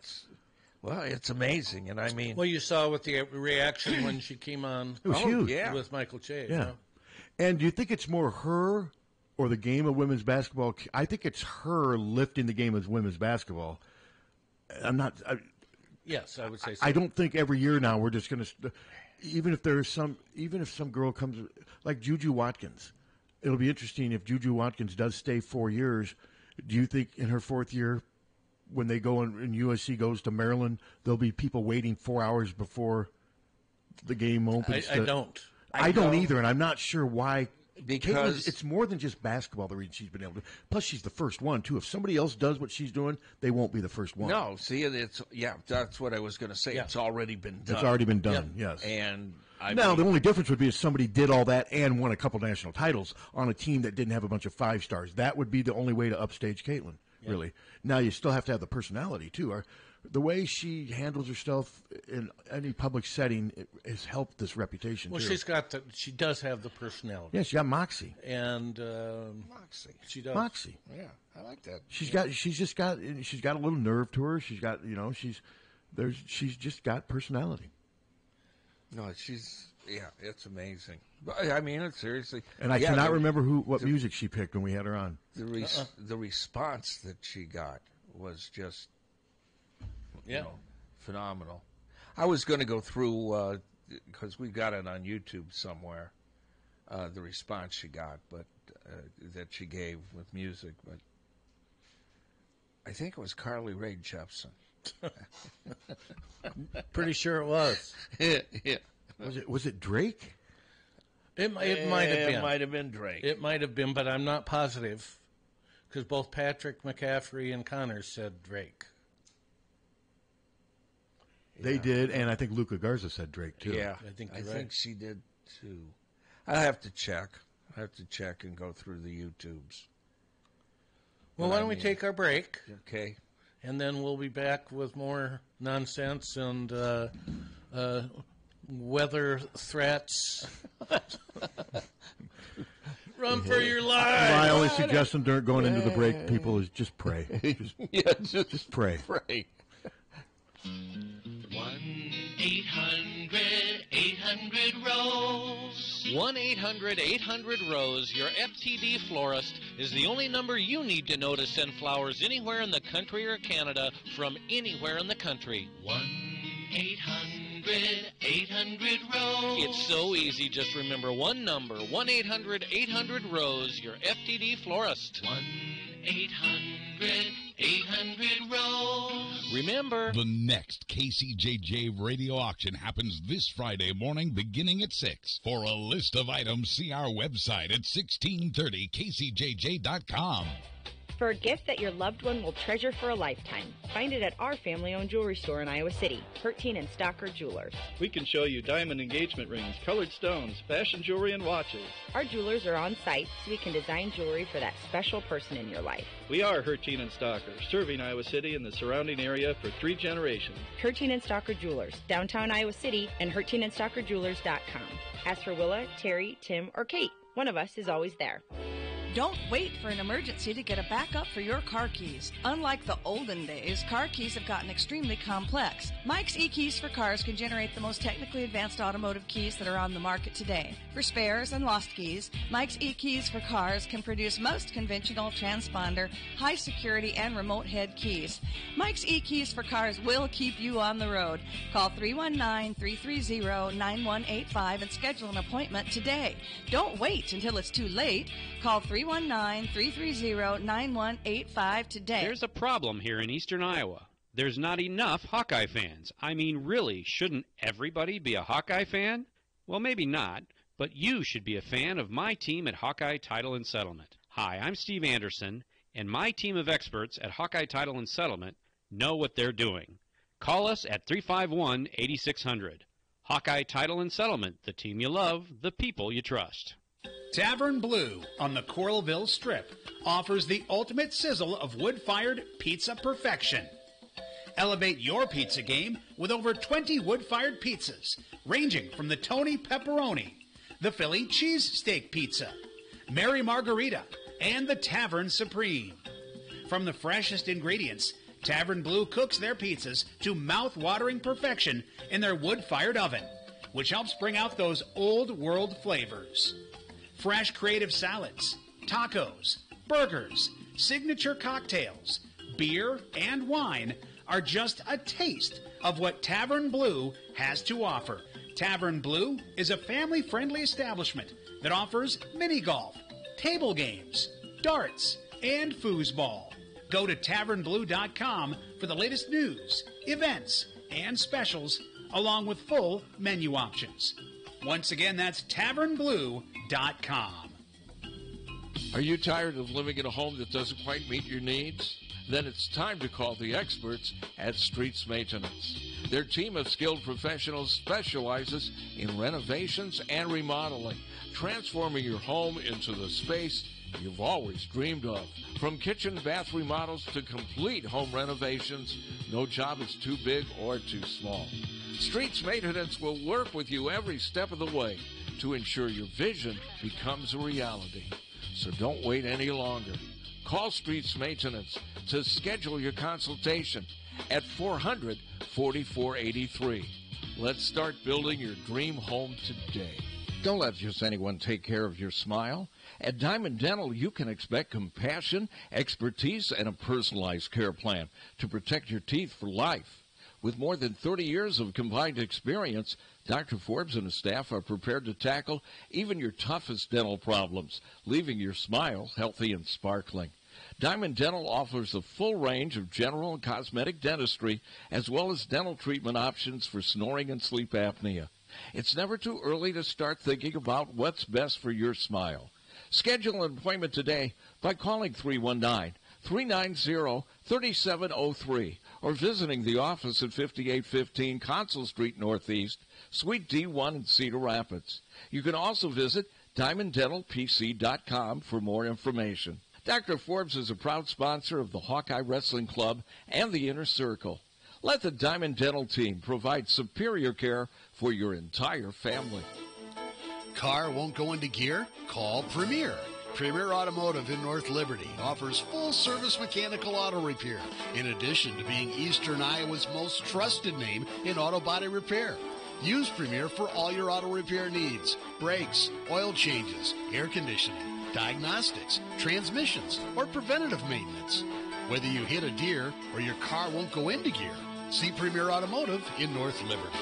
It's amazing, and I mean, Well, you saw with the reaction when she came on It was huge. yeah. with Michael Che. Yeah. And do you think it's more her or the game of women's basketball? I think it's her lifting the game of women's basketball. Yes, I would say so. I don't think every year now we're just going to, even if some girl comes like Juju Watkins, it'll be interesting if Juju Watkins does stay 4 years. Do you think in her fourth year, when they go and USC goes to Maryland, there'll be people waiting 4 hours before the game opens? I don't. I don't either, and I'm not sure why. Because it's more than just basketball, the reason she's been able to. Plus, she's the first one, too. If somebody else does what she's doing, they won't be the first one. no, see, that's what I was going to say. Yeah. It's already been done. It's already been done, yes. And Now, the only difference would be if somebody did all that and won a couple national titles on a team that didn't have a bunch of 5 stars. That would be the only way to upstage Caitlin, really. Now, you still have to have the personality, too. The way she handles herself in any public setting has helped this reputation, Well, too. she does have the personality. Yeah, she got moxie. And Moxie. she does. Moxie. Yeah, I like that. She's got a little nerve to her. She's got, she's just got personality. No, it's amazing. But, I mean, it's seriously. And I cannot remember what music she picked when we had her on. The response that she got was just phenomenal. I was going to go through because we got it on YouTube somewhere. The response she got, but that she gave with music, but I think it was Carly Rae Jepsen. Pretty sure it was. Yeah. Was it Drake? It might have been. It might have been Drake. It might have been, but I'm not positive because both Patrick McCaffrey and Connor said Drake. They did, and I think Luca Garza said Drake too. Yeah, I think I you're think right. she did too. I have to check. And go through the YouTubes. Well, why don't we take our break, Okay. and then we'll be back with more nonsense and weather threats. Run for your life! My only suggestion during going into the break, people, is just pray. Just Yeah, pray. Right. 1-800-800-ROSE, your FTD florist, is the only number you need to know to send flowers anywhere in the country or Canada from anywhere in the country. 1-800-800-ROSE. It's so easy. Just remember one number, 1-800-800-ROSE, your FTD florist. 1-800-800-ROSE. Remember, the next KCJJ radio auction happens this Friday morning beginning at 6. For a list of items, see our website at 1630kcjj.com. For a gift that your loved one will treasure for a lifetime, find it at our family-owned jewelry store in Iowa City, Harty and Stocker Jewelers. We can show you diamond engagement rings, colored stones, fashion jewelry, and watches. Our jewelers are on site, so we can design jewelry for that special person in your life. We are Harty and Stocker, serving Iowa City and the surrounding area for 3 generations. Harty and Stocker Jewelers, downtown Iowa City, and HartyandStockerJewelers.com. Ask for Willa, Terry, Tim, or Kate. One of us is always there. Don't wait for an emergency to get a backup for your car keys. Unlike the olden days, car keys have gotten extremely complex. Mike's eKeys for Cars can generate the most technically advanced automotive keys that are on the market today. For spares and lost keys, Mike's eKeys for Cars can produce most conventional transponder, high security, and remote head keys. Mike's eKeys for Cars will keep you on the road. Call 319-330-9185 and schedule an appointment today. Don't wait until it's too late. Call 319-330-9185 today. There's a problem here in eastern Iowa. There's not enough Hawkeye fans. I mean, really, shouldn't everybody be a Hawkeye fan? Well, maybe not, but you should be a fan of my team at Hawkeye Title and Settlement. Hi, I'm Steve Anderson, and my team of experts at Hawkeye Title and Settlement know what they're doing. Call us at 351-8600. Hawkeye Title and Settlement, the team you love, the people you trust. Tavern Blue on the Coralville Strip offers the ultimate sizzle of wood-fired pizza perfection. Elevate your pizza game with over 20 wood-fired pizzas, ranging from the Tony Pepperoni, the Philly Cheesesteak Pizza, Mary Margarita, and the Tavern Supreme. From the freshest ingredients, Tavern Blue cooks their pizzas to mouth-watering perfection in their wood-fired oven, which helps bring out those old-world flavors. Fresh creative salads, tacos, burgers, signature cocktails, beer, and wine are just a taste of what Tavern Blue has to offer. Tavern Blue is a family-friendly establishment that offers mini golf, table games, darts, and foosball. Go to tavernblue.com for the latest news, events, and specials, along with full menu options. Once again, that's tavernblue.com. Are you tired of living in a home that doesn't quite meet your needs? Then it's time to call the experts at Streets Maintenance. Their team of skilled professionals specializes in renovations and remodeling, transforming your home into the space you've always dreamed of. From kitchen and bath remodels to complete home renovations, no job is too big or too small. Streets Maintenance will work with you every step of the way to ensure your vision becomes a reality. So don't wait any longer. Call Streets Maintenance to schedule your consultation at 400-4483. Let's start building your dream home today. Don't let just anyone take care of your smile. At Diamond Dental, you can expect compassion, expertise, and a personalized care plan to protect your teeth for life. With more than 30 years of combined experience, Dr. Forbes and his staff are prepared to tackle even your toughest dental problems, leaving your smile healthy and sparkling. Diamond Dental offers a full range of general and cosmetic dentistry, as well as dental treatment options for snoring and sleep apnea. It's never too early to start thinking about what's best for your smile. Schedule an appointment today by calling 319-390-3703 or visiting the office at 5815 Consul Street Northeast, Suite D1 in Cedar Rapids. You can also visit DiamondDentalPC.com for more information. Dr. Forbes is a proud sponsor of the Hawkeye Wrestling Club and the Inner Circle. Let the Diamond Dental team provide superior care for your entire family. Car won't go into gear? Call Premier. Premier Automotive in North Liberty offers full-service mechanical auto repair, in addition to being Eastern Iowa's most trusted name in auto body repair. Use Premier for all your auto repair needs. Brakes, oil changes, air conditioning, diagnostics, transmissions, or preventative maintenance. Whether you hit a deer or your car won't go into gear, see Premier Automotive in North Liberty.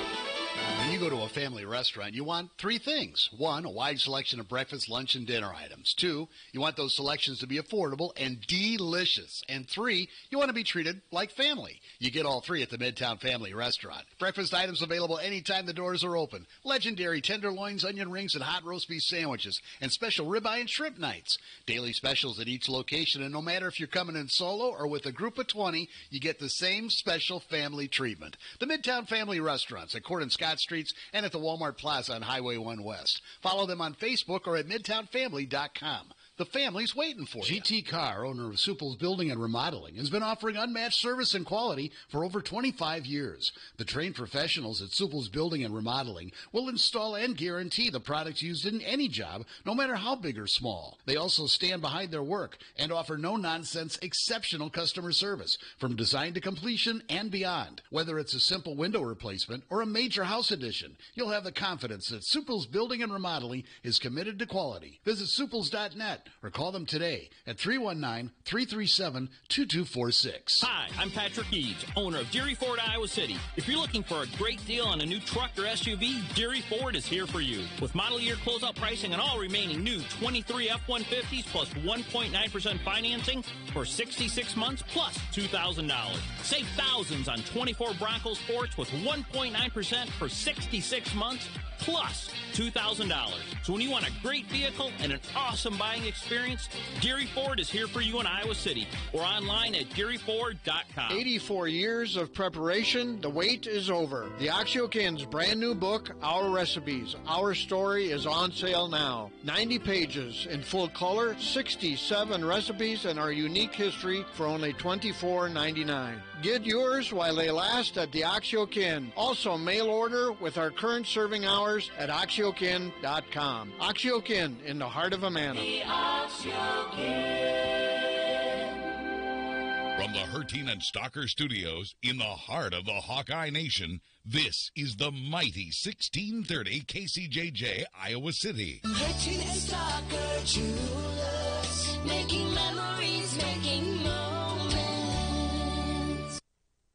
When you go to a family restaurant, you want three things. One, a wide selection of breakfast, lunch, and dinner items. Two, you want those selections to be affordable and delicious. And three, you want to be treated like family. You get all three at the Midtown Family Restaurant. Breakfast items available anytime the doors are open. Legendary tenderloins, onion rings, and hot roast beef sandwiches. And special ribeye and shrimp nights. Daily specials at each location. And no matter if you're coming in solo or with a group of 20, you get the same special family treatment. The Midtown Family Restaurants at Court and Scott Streets and at the Walmart Plaza on Highway 1 West. Follow them on Facebook or at MidtownFamily.com. The family's waiting for you. GT Carr, owner of Supple's Building and Remodeling, has been offering unmatched service and quality for over 25 years. The trained professionals at Supple's Building and Remodeling will install and guarantee the products used in any job, no matter how big or small. They also stand behind their work and offer no-nonsense, exceptional customer service from design to completion and beyond. Whether it's a simple window replacement or a major house addition, you'll have the confidence that Supple's Building and Remodeling is committed to quality. Visit Supples.net or call them today at 319-337-2246. Hi, I'm Patrick Eads, owner of Deary Ford, Iowa City. If you're looking for a great deal on a new truck or SUV, Deary Ford is here for you. With model year closeout pricing on all remaining new 23 F-150s plus 1.9% financing for 66 months plus $2,000. Save thousands on 24 Bronco Sports with 1.9% for 66 months plus $2,000. So when you want a great vehicle and an awesome buying experience, Deary Ford is here for you in Iowa City or online at DearyFord.com. 84 years of preparation, the wait is over. The Oxyokin's brand new book, Our Recipes, Our Story, is on sale now. 90 pages in full color, 67 recipes, and our unique history for only $24.99. Get yours while they last at the Oxyokin. Also mail order with our current serving hours at Oxyokin.com. Oxyokin in the heart of Amana. From the Harty and Stalker Studios in the heart of the Hawkeye Nation, this is the mighty 1630 KCJJ, Iowa City. Harty and Stalker Jewelers, making memories, making moments.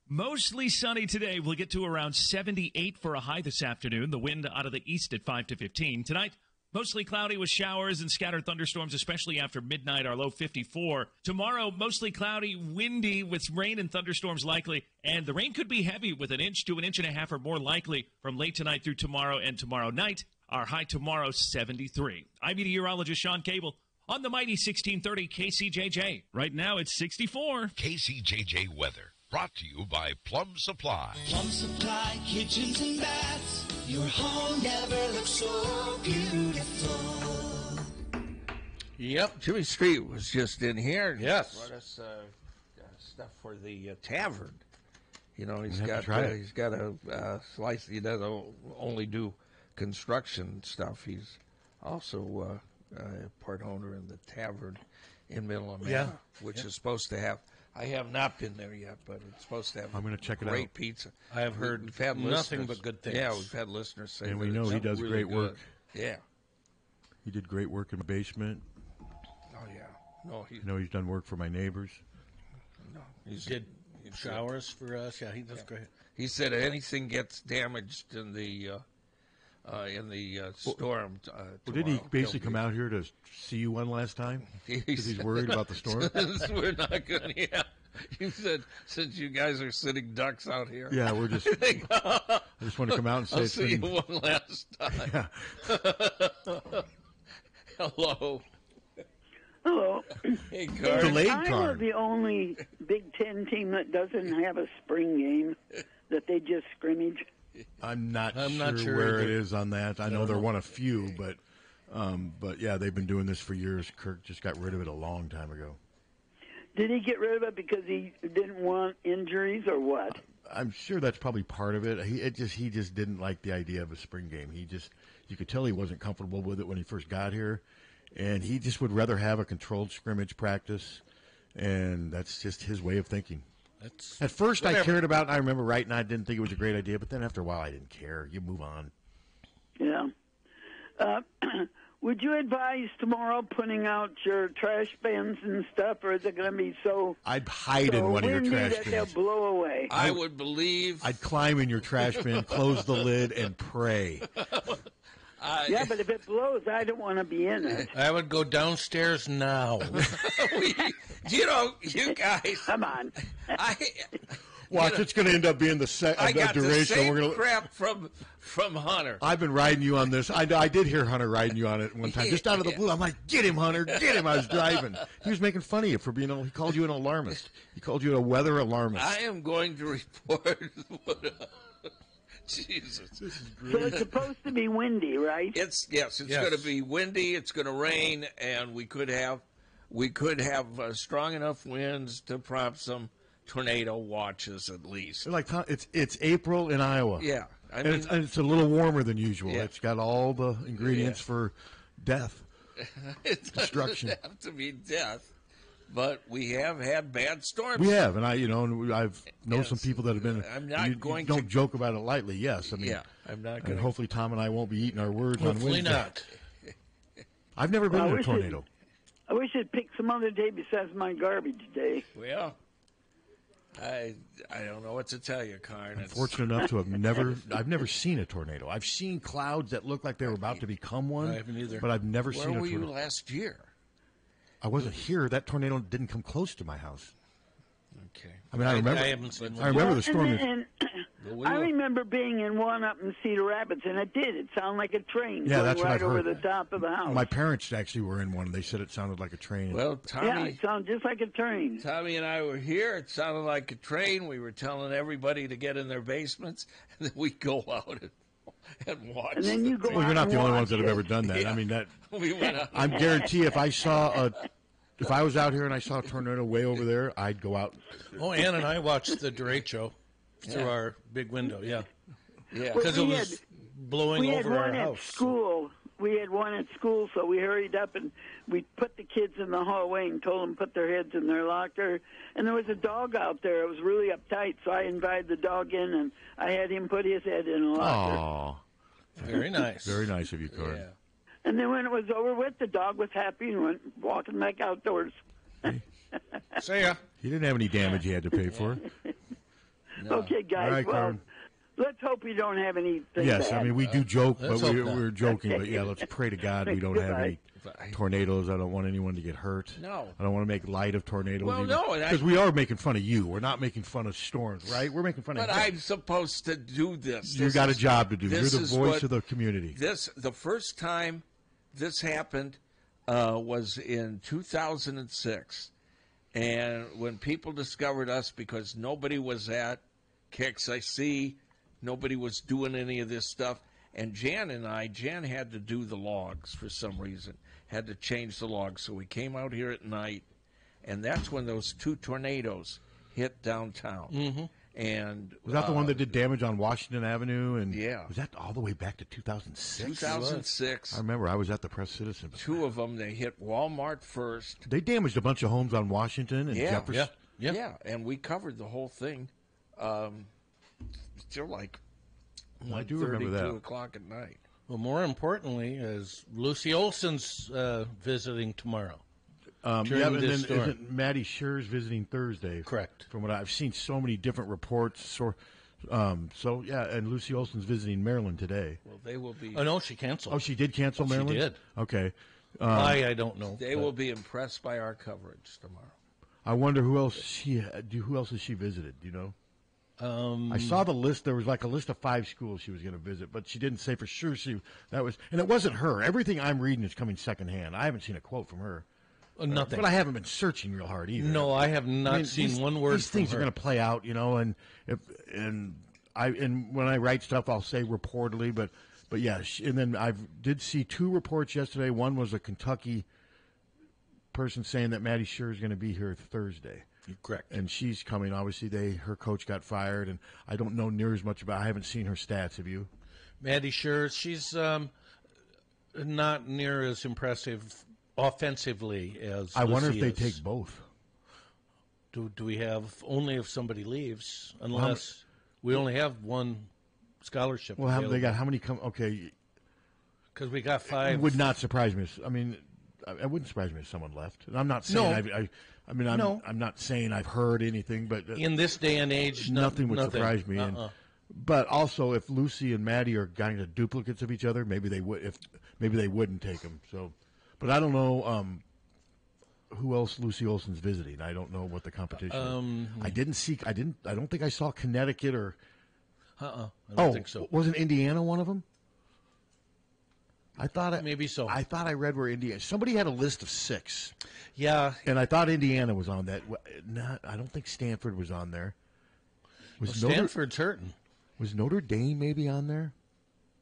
Mostly sunny today. We'll get to around 78 for a high this afternoon. The wind out of the east at 5 to 15. Tonight, mostly cloudy with showers and scattered thunderstorms, especially after midnight, our low 54. Tomorrow, mostly cloudy, windy with rain and thunderstorms likely. And the rain could be heavy with an inch to an inch and a half or more likely from late tonight through tomorrow and tomorrow night. Our high tomorrow, 73. I'm meteorologist Sean Cable on the mighty 1630 KCJJ. Right now, it's 64. KCJJ weather. Brought to you by Plum Supply. Plum Supply, kitchens and baths. Your home never looks so beautiful. Yep, Jimmy Street was just in here. Yes. Brought us stuff for the tavern. You know, he's We have got to try it. he's got a slice. He doesn't only do construction stuff. He's also part owner in the tavern in Middle Amana, Yeah. which is supposed to have. I have not been there yet, but it's supposed to have. I'm gonna check it great out. pizza. I have heard We've had nothing listeners- but good things. Yeah, we've had listeners say, And we that know it's he does really great good. work. Yeah. He did great work in the basement. Oh yeah. No, he I know he's done work for my neighbors. he's, Did he's showers for us. Yeah, he does great. He said anything gets damaged in the storm. Well, didn't he basically come out here to see you one last time? Because he's worried about the storm? We're not going to. Yeah. You said since you guys are sitting ducks out here. Yeah, we're just. I just want to come out and say I'll it's see you been- one last time. Yeah. Hello. Hello. Hey, Is Card. Iowa the only Big Ten team that doesn't have a spring game that they just scrimmage? I'm not not sure where either. it is on that. I know they're one of few, but yeah, they've been doing this for years. Kirk just got rid of it a long time ago. Did he get rid of it because he didn't want injuries or what? I'm sure that's probably part of it. He just didn't like the idea of a spring game. You could tell he wasn't comfortable with it when he first got here, and he just would rather have a controlled scrimmage practice, and that's just his way of thinking. At first, I cared about it. I remember writing. I didn't think it was a great idea, but then after a while, I didn't care. You move on. Yeah. Would you advise tomorrow putting out your trash bins and stuff, or is it going to be so? I'd hide in one of your trash that cans. They'll blow away. I would believe. I'd climb in your trash bin, close the lid, and pray. Yeah, but if it blows, I don't want to be in it. I would go downstairs now. You guys. Come on. Watch, it's going to end up being the I got duration. the same We're gonna... crap from Hunter. I've been riding you on this. I did hear Hunter riding you on it one time, just out of the blue. I'm like, get him, Hunter, get him. I was driving. He was making fun of you for being. He called you an alarmist. He called you a weather alarmist. I am going to report. Jesus, this is great. So it's supposed to be windy, right? It's going to be windy. It's going to rain, and we could have strong enough winds to prompt some tornado watches at least. Like it's April in Iowa. Yeah, it's a little warmer than usual. Yeah. It's got all the ingredients for death, destruction. It doesn't have to be death, but we have had bad storms. We have, and I've known some people that have been. I'm not going don't to joke about it lightly. Yes, I mean, yeah, I'm not going. And hopefully, Tom and I won't be eating our words on Wednesday. Hopefully not. I've never been in a tornado. I wish it'd pick some other day besides my garbage day. Well, I don't know what to tell you, Karn. I'm fortunate enough to I've never seen a tornado. I've seen clouds that look like they were about to become one. I haven't either. But I've never Where seen a were tornado. you last year? I wasn't here. That tornado didn't come close to my house. Okay. I mean, I remember. I haven't seen one. I remember the storm. And I remember being in one up in Cedar Rapids, and it did. It sounded like a train Yeah, going that's what right I've over heard. the top of the house. My parents actually were in one. They said it sounded like a train. Well, Tommy. Yeah, it sounded just like a train. Tommy and I were here. It sounded like a train. We were telling everybody to get in their basements, and then we go out and watch. And then you go Well, you're not the only ones that have ever done that. Yeah. I mean, that. We went out. I guarantee if I was out here and I saw a tornado way over there, I'd go out. Oh, Ann and I watched the derecho through our big window. Yeah, yeah, because it was blowing over our house. We had one at school. We had one at school, so we hurried up and we put the kids in the hallway and told them to put their heads in their locker. And there was a dog out there. It was really uptight, so I invited the dog in and I had him put his head in a locker. Aw. Very nice. Very nice of you, Card. Yeah. And then when it was over with, the dog was happy and went walking back outdoors. See ya. He didn't have any damage he had to pay for. No. Okay, guys. All right, well, Carmen. let's hope you don't have anything Yes, bad. I mean, we do joke, Let's but hope not. we're joking. But yeah, let's pray to God we don't have any Goodbye. tornadoes. I don't want anyone to get hurt. No. I don't want to make light of tornadoes. Well, no, and because we are making fun of you. We're not making fun of storms, right? We're making fun But of you. I'm supposed to do this. You got a job to do. You're this the is voice what- of the community. The first time this happened was in 2006. And when people discovered us, because nobody was at KXIC, nobody was doing any of this stuff. And Jan had to do the logs for some reason, had to change the logs. So we came out here at night, and that's when those two tornadoes hit downtown. Mm-hmm. And Was that the one that did damage on Washington Avenue? And Yeah. Was that all the way back to 2006? 2006. I remember. I was at the Press Citizen. Two of them, they hit Walmart first. They damaged a bunch of homes on Washington and Jefferson. Yeah, and we covered the whole thing. Still like I do remember that. 2 o'clock at night. Well, more importantly, is Lucy Olson's visiting tomorrow. Yeah, and then storm. isn't Maddie Scher's visiting Thursday? Correct. From what I've seen, so many different reports. So yeah, and Lucy Olson's visiting Maryland today. Well, they will be. Oh no, she canceled. Oh, she did cancel Maryland? She did. Okay. Why, I don't know. They will be impressed by our coverage tomorrow. I wonder who else has she visited? Do you know? I saw the list. There was like a list of 5 schools she was going to visit, but she didn't say for sure and it wasn't her. Everything I'm reading is coming secondhand. I haven't seen a quote from her. Nothing. But I haven't been searching real hard either. No, I have not seen one word These from things her. are going to play out, and when I write stuff, I'll say reportedly, but yeah. And then I did see 2 reports yesterday. One was a Kentucky person saying that Maddie Scher is going to be here Thursday. Correct. And she's coming. Obviously, her coach got fired, and I don't know near as much about. I haven't seen her stats. Have you? Maddie Scher, she's not near as impressive offensively as I wonder if Lucy they is. take both. Do we have only if somebody leaves? Unless we only have one scholarship. Well, they got how many come? Okay, because we got 5. It would not surprise me. I mean, it wouldn't surprise me if someone left. And I'm not saying I'm not saying I've heard anything, but in this day and age, nothing would surprise me. But also, if Lucy and Maddie are kind of duplicates of each other, maybe they would. Maybe they wouldn't take them. So, but I don't know who else Lucy Olson's visiting. I don't know what the competition is. I don't think I saw Connecticut or. I don't think so. Wasn't Indiana one of them? I thought maybe so. I thought I read where Indiana. Somebody had a list of 6. Yeah, and I thought Indiana was on that. I don't think Stanford was on there. Stanford's hurting. Was Notre Dame maybe on there?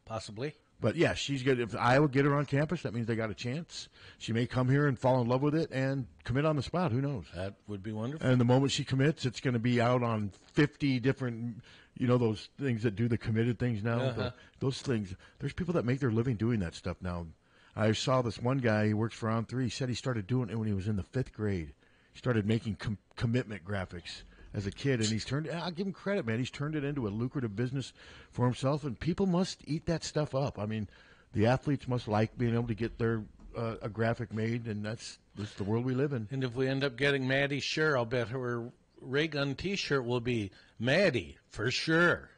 Possibly. But yeah, she's good. If Iowa get her on campus, that means they got a chance. She may come here and fall in love with it and commit on the spot. Who knows? That would be wonderful. And the moment she commits, it's going to be out on 50 different. Those things that do the committed things now. Those things. There's people that make their living doing that stuff now. I saw this one guy. He works for On 3. He said he started doing it when he was in the 5th grade. He started making commitment graphics as a kid, and I'll give him credit, man. He's turned it into a lucrative business for himself, and people must eat that stuff up. I mean, the athletes must like being able to get their a graphic made, and that's the world we live in. And if we end up getting Maddie's share, I'll bet her Ray Gun T-shirt will be Maddie for sure.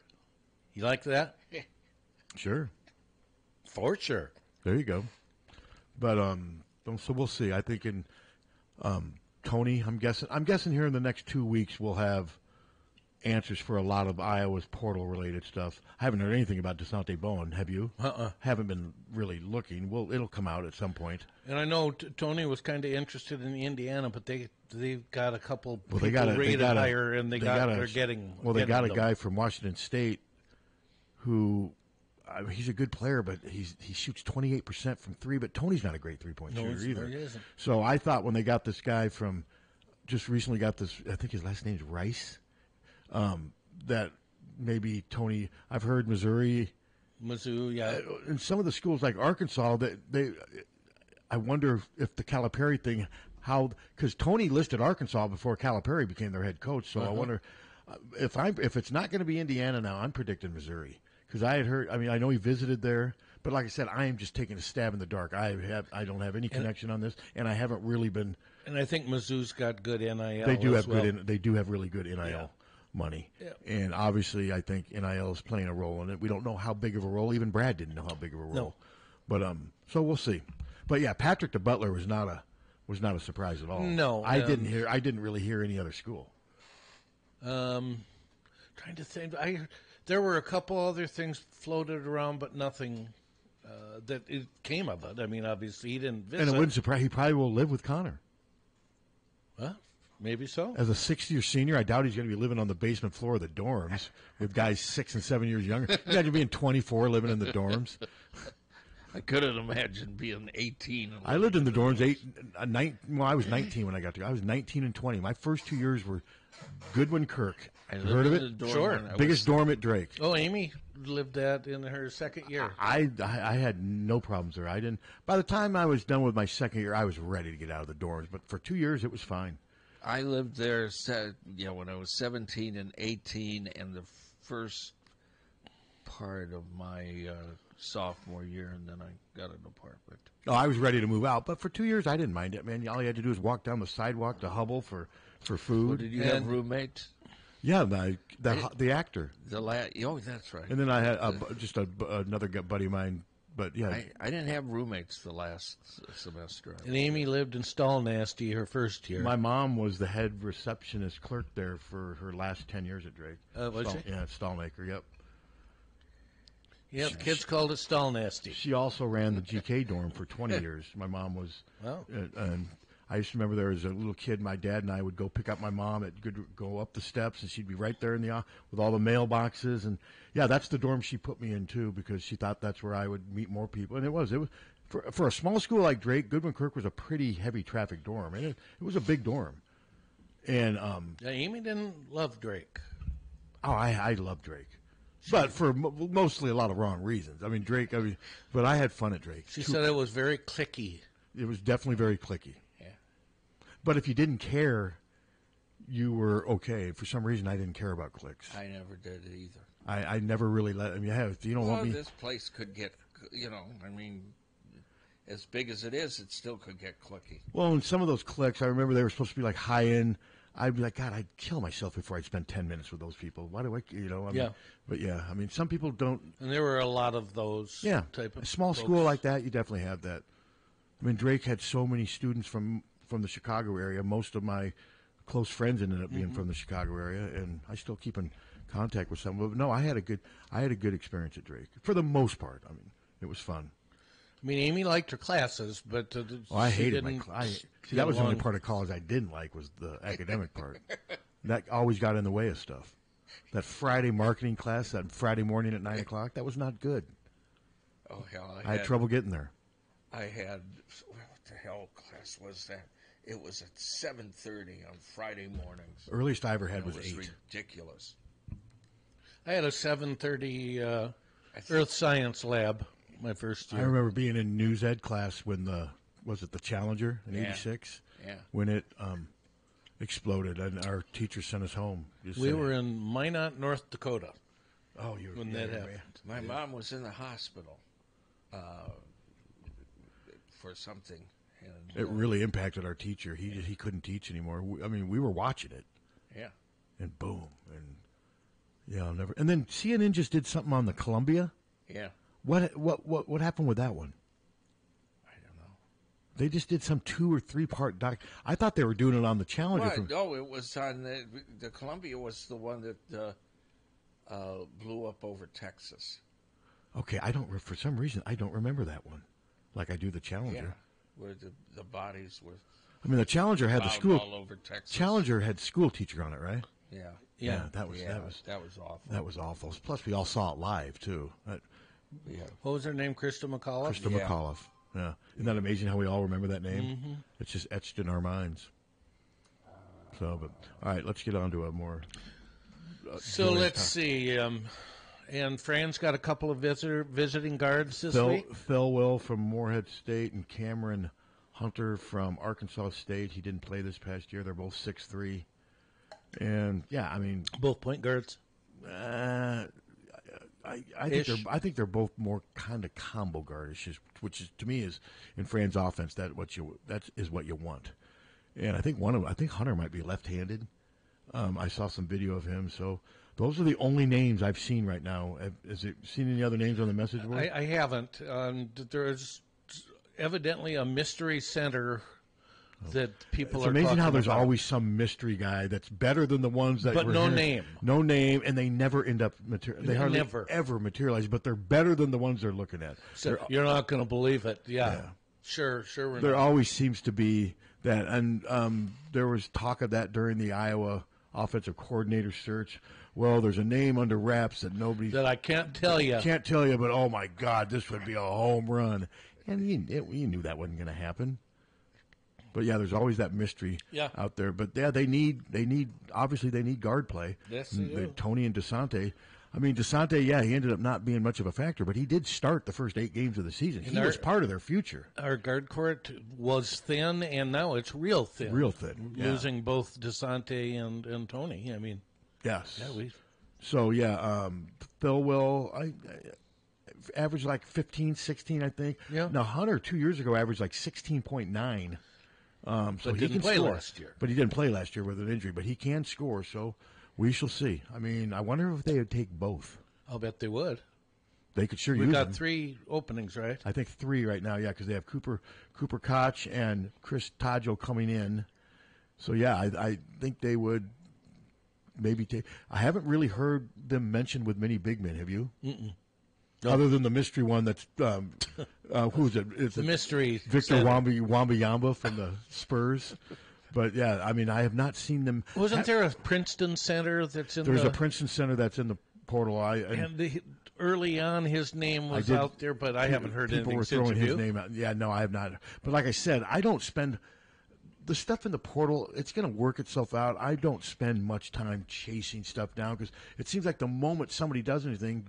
You like that? Sure. For sure. There you go. But so we'll see. I think in Tony, I'm guessing here in the next 2 weeks we'll have answers for a lot of Iowa's portal-related stuff. I haven't heard anything about DeSante Bowen. Have you? Haven't been really looking. Well, it'll come out at some point. And I know Tony was kind of interested in Indiana, but they've got a couple people rated higher, and they're getting. Well, they got a guy from Washington State who. He's a good player, but he shoots 28% from 3. But Tony's not a great three-point shooter either. No, he isn't. So I thought when they got this guy from, just recently got this, I think his last name's Rice, that maybe Tony. I've heard Mizzou, yeah, and some of the schools like Arkansas. I wonder if the Calipari thing, because Tony listed Arkansas before Calipari became their head coach. So I wonder if it's not going to be Indiana now. I'm predicting Missouri. Because I had heard, I know he visited there, but like I said, I am just taking a stab in the dark. I don't have any connection on this, and I haven't really been. And I think Mizzou's got good NIL. They do have They do have really good NIL money, and obviously, I think NIL is playing a role in it. We don't know how big of a role. Even Brad didn't know how big of a role. No. But so we'll see. But yeah, Patrick the Butler was not a surprise at all. No, I didn't really hear any other school. Trying to think. There were a couple other things floated around, but nothing that it came of it. I mean, obviously, he didn't visit. And it wouldn't surprise. He probably will live with Connor. Well, maybe so. As a 6th-year senior, I doubt he's going to be living on the basement floor of the dorms with guys 6 and 7 years younger. Imagine being 24 living in the dorms. I couldn't imagine being 18. I lived in the dorms I was 19 when I got there. I was 19 and 20. My first 2 years were Goodwin Kirk. Heard of it? Sure. Biggest dorm at Drake. Oh, Amy lived that in her second year. I had no problems there. I didn't. By the time I was done with my second year, I was ready to get out of the dorms. But for 2 years, it was fine. I lived there, when I was 17 and 18, and the first part of my sophomore year, and then I got an apartment. No, I was ready to move out, but for 2 years, I didn't mind it, man. All you had to do was walk down the sidewalk to Hubble for food. Well, did you have roommates? Yeah, the actor. Oh, that's right. And then I had another buddy of mine. But yeah, I didn't have roommates the last semester. And Amy lived in Stallnasty her first year. My mom was the head receptionist clerk there for her last 10 years at Drake. Was she? Yeah, Stallmaker. Yep. Yeah, the kids called it Stallnasty. She also ran the GK dorm for 20 years. My mom was. Wow. And I used to remember there was a little kid. My dad and I would go pick up my mom go up the steps, and she'd be right there with all the mailboxes. And yeah, that's the dorm she put me in too, because she thought that's where I would meet more people. And it was for a small school like Drake. Goodwin Kirk was a pretty heavy traffic dorm, and it was a big dorm. And Amy didn't love Drake. Oh, I love Drake. But for mostly a lot of wrong reasons. I mean, Drake, but I had fun at Drake. She said it was very cliquey. It was definitely very cliquey. Yeah. But if you didn't care, you were okay. For some reason, I didn't care about clicks. I never did either. I never really let. I mean, you don't want me. This place could get, I mean, as big as it is, it still could get clicky. Well, in some of those clicks, I remember they were supposed to be like high end. I'd be like, God, I'd kill myself before I'd spend 10 minutes with those people. Why do I, I mean, Yeah. But yeah, I mean, some people don't. And there were a lot of those. Yeah, type of a small folks. school like that, you definitely have that. I mean, Drake had so many students from the Chicago area. Most of my close friends ended up being from the Chicago area, and I still keep in contact with some of them. No, I had a good experience at Drake for the most part. I mean, it was fun. I mean, Amy liked her classes, but I she hated didn't see, that was the only get part of college I didn't like was the academic part. That always got in the way of stuff. That Friday marketing class, that Friday morning at 9 o'clock, that was not good. Oh, hell. I had trouble getting there. I had, what the hell class was that? It was at 7:30 on Friday mornings. Earliest I ever had was 8. Ridiculous. I had a 7:30 Earth Science lab my first year. I remember being in news ed class when the Challenger in Yeah. '86? Yeah. When it exploded and our teacher sent us home. We were in Minot, North Dakota. Oh, you when that happened. My mom was in the hospital for something. And, It really impacted our teacher. He couldn't teach anymore. I mean, we were watching it. Yeah. And boom. And yeah, I'll never. And then CNN just did something on the Columbia. Yeah. What happened with that one? I don't know. They just did some 2 or 3 part doc. I thought they were doing it on the Challenger. Right. No, it was on the Columbia was the one that blew up over Texas. Okay, for some reason I don't remember that one, like I do the Challenger. Yeah, where the bodies were. I mean, the Challenger had the school. All over Texas. Challenger had school teacher on it, right? Yeah. Yeah, that was awful. That was awful. Plus, we all saw it live too. Yeah. What was her name? Krista McAuliffe? Krista McAuliffe. Yeah. Isn't that amazing how we all remember that name? Mm-hmm. It's just etched in our minds. So, but all right, let's get on to a more. So let's see. And Fran's got a couple of visiting guards this week. Phil Will from Morehead State and Cameron Hunter from Arkansas State. He didn't play this past year. They're both 6'3". And yeah, I mean, both point guards. I think they're both more kind of combo guardish, which is to me is in Fran's offense that is what you want. And I think Hunter might be left-handed. I saw some video of him, so those are the only names I've seen right now. Has it seen any other names on the message board? I haven't. There's evidently a mystery center that people are. It's amazing how there's about. always some mystery guy that's better than the ones that. But were no here. name. No name, and they never end up They hardly never ever materialize. But they're better than the ones they're looking at. So you're not going to believe it. Yeah. Sure. There always seems to be that, and there was talk of that during the Iowa offensive coordinator search. Well, there's a name under wraps that I can't tell you. Can't tell you, but oh my God, this would be a home run. And you knew that wasn't going to happen. But yeah, there's always that mystery out there. But yeah, they need guard play. Yes, they do. Tony and DeSante. I mean, DeSante, he ended up not being much of a factor, but he did start the first 8 games of the season. He was part of their future. Our guard court was thin, and now it's real thin. Real thin. Losing both DeSante and Tony. I mean, yes. Yeah, So yeah, Phil Will. I averaged like 15, 16, I think. Yeah. Now Hunter 2 years ago averaged like 16.9. So he didn't can play score. last year. But he didn't play last year with an injury. But he can score, so we shall see. I mean, I wonder if they would take both. I'll bet they would. They could sure We've use got them. 3 openings, right? I think 3 right now, yeah, because they have Cooper Koch and Chris Taggio coming in. So, yeah, I think they would maybe take – I haven't really heard them mentioned with many big men, have you? Mm-mm. Other than the mystery one that's who is it? It's the mystery Victor Wembanyama from the Spurs. But yeah, I mean, I have not seen them. Wasn't there a Princeton center that's in? There's a Princeton center that's in the portal. Early on, his name was out there, but I haven't heard people anything were since. throwing his name out. Yeah, no, I have not. But like I said, I don't spend the stuff in the portal. It's going to work itself out. I don't spend much time chasing stuff down because it seems like the moment somebody does anything,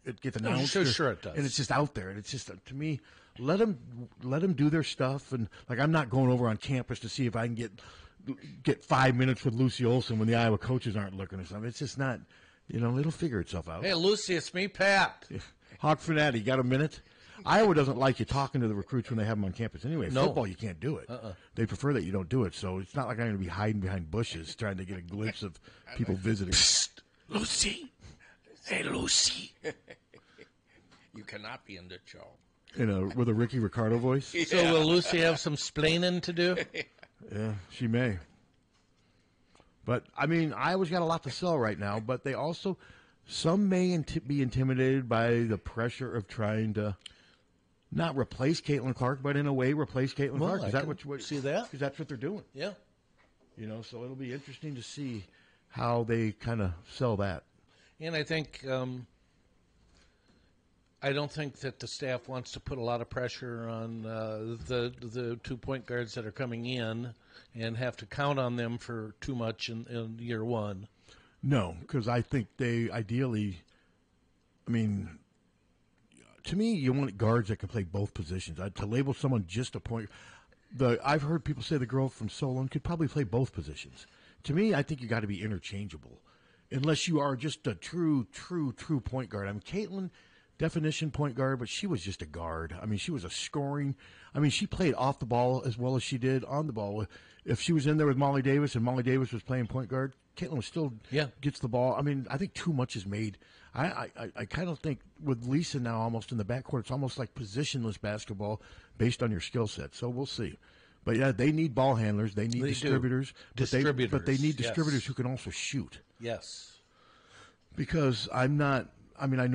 it gets announced. Sure it does. And it's just out there. And it's just, to me, let them do their stuff. And, like, I'm not going over on campus to see if I can get get 5 minutes with Lucy Olson when the Iowa coaches aren't looking or something. It's just not, it'll figure itself out. Hey, Lucy, it's me, Pat. Hawk Fanatic, you got a minute? Iowa doesn't like you talking to the recruits when they have them on campus anyway. No. Football, you can't do it. They prefer that you don't do it, so it's not like I'm going to be hiding behind bushes trying to get a glimpse of people visiting. Psst, Lucy. Hey, Lucy. You cannot be in the show. With a Ricky Ricardo voice? So will Lucy have some splaining to do? Yeah, she may. But, Iowa's got a lot to sell right now, but they also, some may be intimidated by the pressure of trying to not replace Caitlin Clark, but in a way replace Caitlin Clark. Is that what see that? Because that's what they're doing. Yeah. So it'll be interesting to see how they kind of sell that. And I think I don't think that the staff wants to put a lot of pressure on the 2 point guards that are coming in and have to count on them for too much in year one. No, because I think they ideally, to me, you want guards that can play both positions. To label someone just a point, I've heard people say the girl from Solon could probably play both positions. To me, I think you got to be interchangeable, unless you are just a true point guard. Caitlin, definition point guard, but she was just a guard. She was a scoring. She played off the ball as well as she did on the ball. If she was in there with Molly Davis and Molly Davis was playing point guard, Caitlin was still gets the ball. I think too much is made. I kind of think with Lisa now almost in the backcourt, it's almost like positionless basketball based on your skill set. So we'll see. But, yeah, they need ball handlers. They need distributors. But they need distributors who can also shoot. Yes. Because I know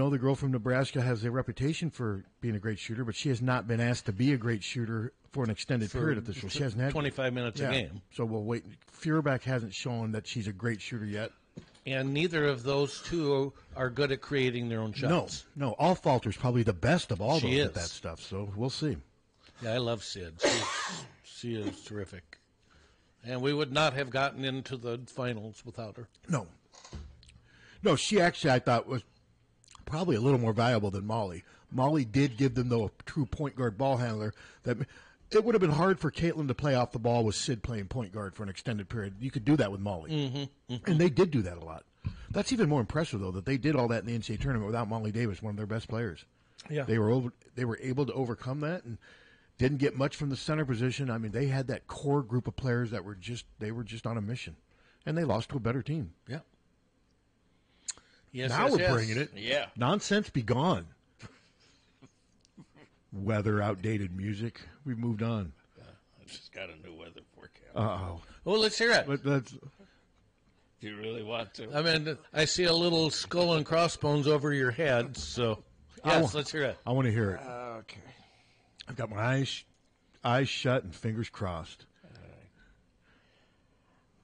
the girl from Nebraska has a reputation for being a great shooter, but she has not been asked to be a great shooter for an extended period at this school. She hasn't had 25 minutes a game. So we'll wait. Feuerbach hasn't shown that she's a great shooter yet. And neither of those two are good at creating their own shots. No. Allfalter's probably the best of all those at that stuff, so we'll see. Yeah, I love Sid. She is terrific. And we would not have gotten into the finals without her. No, she actually, I thought, was probably a little more valuable than Molly. Molly did give them, though, a true point guard ball handler. That it would have been hard for Caitlin to play off the ball with Sid playing point guard for an extended period. You could do that with Molly. And they did do that a lot. That's even more impressive, though, that they did all that in the NCAA tournament without Molly Davis, one of their best players. Yeah. They were able to overcome that and didn't get much from the center position. They had that core group of players that were just on a mission. And they lost to a better team. Yeah. Yes, now we're bringing it. Yeah. Nonsense be gone. Weather, outdated music. We've moved on. I just got a new weather forecast. Uh-oh. Well, let's hear it. Do you really want to? I see a little skull and crossbones over your head, so yes, let's hear it. I want to hear it. Okay. I've got my eyes shut and fingers crossed.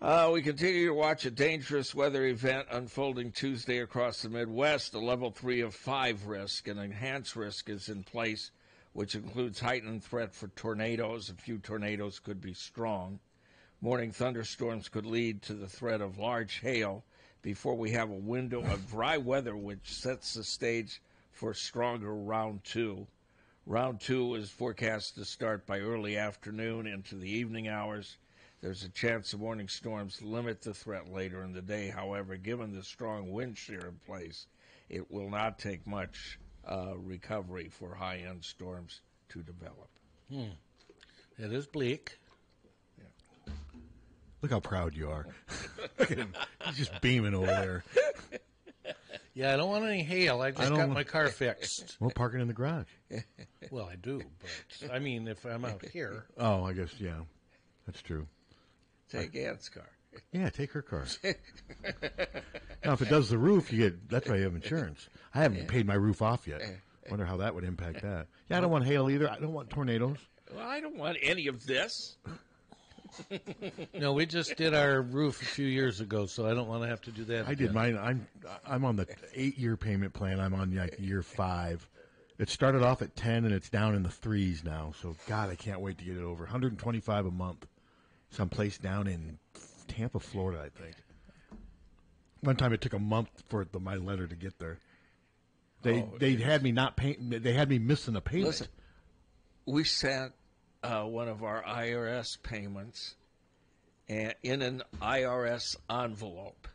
We continue to watch a dangerous weather event unfolding Tuesday across the Midwest. A level 3 of 5 risk. An enhanced risk is in place, which includes heightened threat for tornadoes. A few tornadoes could be strong. Morning thunderstorms could lead to the threat of large hail before we have a window of dry weather, which sets the stage for stronger round 2. Round 2 is forecast to start by early afternoon into the evening hours. There's a chance of morning storms limit the threat later in the day. However, given the strong wind shear in place, it will not take much recovery for high-end storms to develop. It is bleak. Yeah. Look how proud you are. Look at him. He's just beaming over there. Yeah, I don't want any hail. I just got my car fixed. We'll park it in the garage. Well, I do, but if I'm out here. Oh, I guess, yeah. That's true. Take Ann's car. Yeah, take her car. Now, if it does the roof, that's why you have insurance. I haven't paid my roof off yet. Wonder how that would impact that. Yeah, I don't want hail either. I don't want tornadoes. Well, I don't want any of this. No, we just did our roof a few years ago, so I don't want to have to do that. I did mine. I'm on the 8-year payment plan. I'm on year 5. It started off at 10 and it's down in the 3s now. So God, I can't wait to get it over. $125 a month. Someplace down in Tampa, Florida, I think. One time it took a month for my letter to get there. They had me not pay. They had me missing a payment. Listen, we sent one of our IRS payments, in an IRS envelope,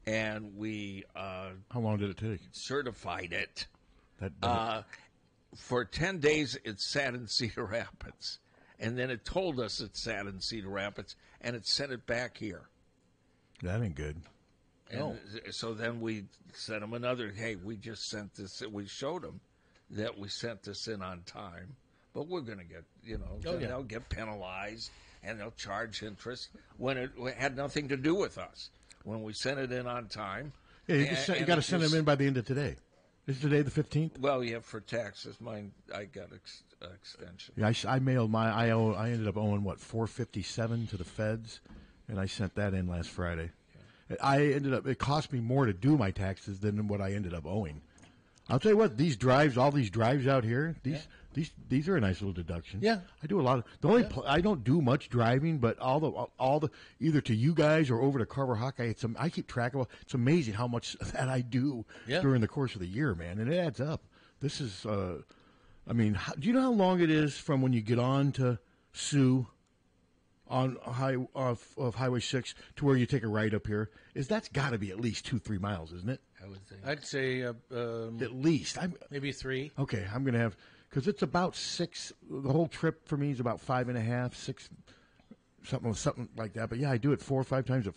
and we How long did it take? certified it. That For 10 days, it sat in Cedar Rapids, and then it told us it sat in Cedar Rapids, and it sent it back here. that ain't good. And so then we sent them another, hey, we just sent this. We showed them that we sent this in on time, but we're going to get, they'll get penalized, and they'll charge interest when it had nothing to do with us. When we sent it in on time. Yeah, you got to send them in by the end of today. Is today the 15th? Well, yeah, for taxes. Mine, I got extension. Yeah, I mailed my. I ended up owing $457 to the feds, and I sent that in last Friday. It cost me more to do my taxes than what I ended up owing. I'll tell you what, all these drives out here, these are a nice little deduction. Yeah, I do a lot of. I don't do much driving, but all the either to you guys or over to Carver Hawkeye. I keep track of. It's amazing how much that I do during the course of the year, man, and it adds up. This is, do you know how long it is from when you get on to Sioux on Highway 6 to where you take a right up here? That's got to be at least 2-3 miles, isn't it? I would think. I'd say at least. Maybe 3. Okay, I'm going to have, because it's about 6. The whole trip for me is about 5.5, 6, something like that. But yeah, I do it 4 or 5 times at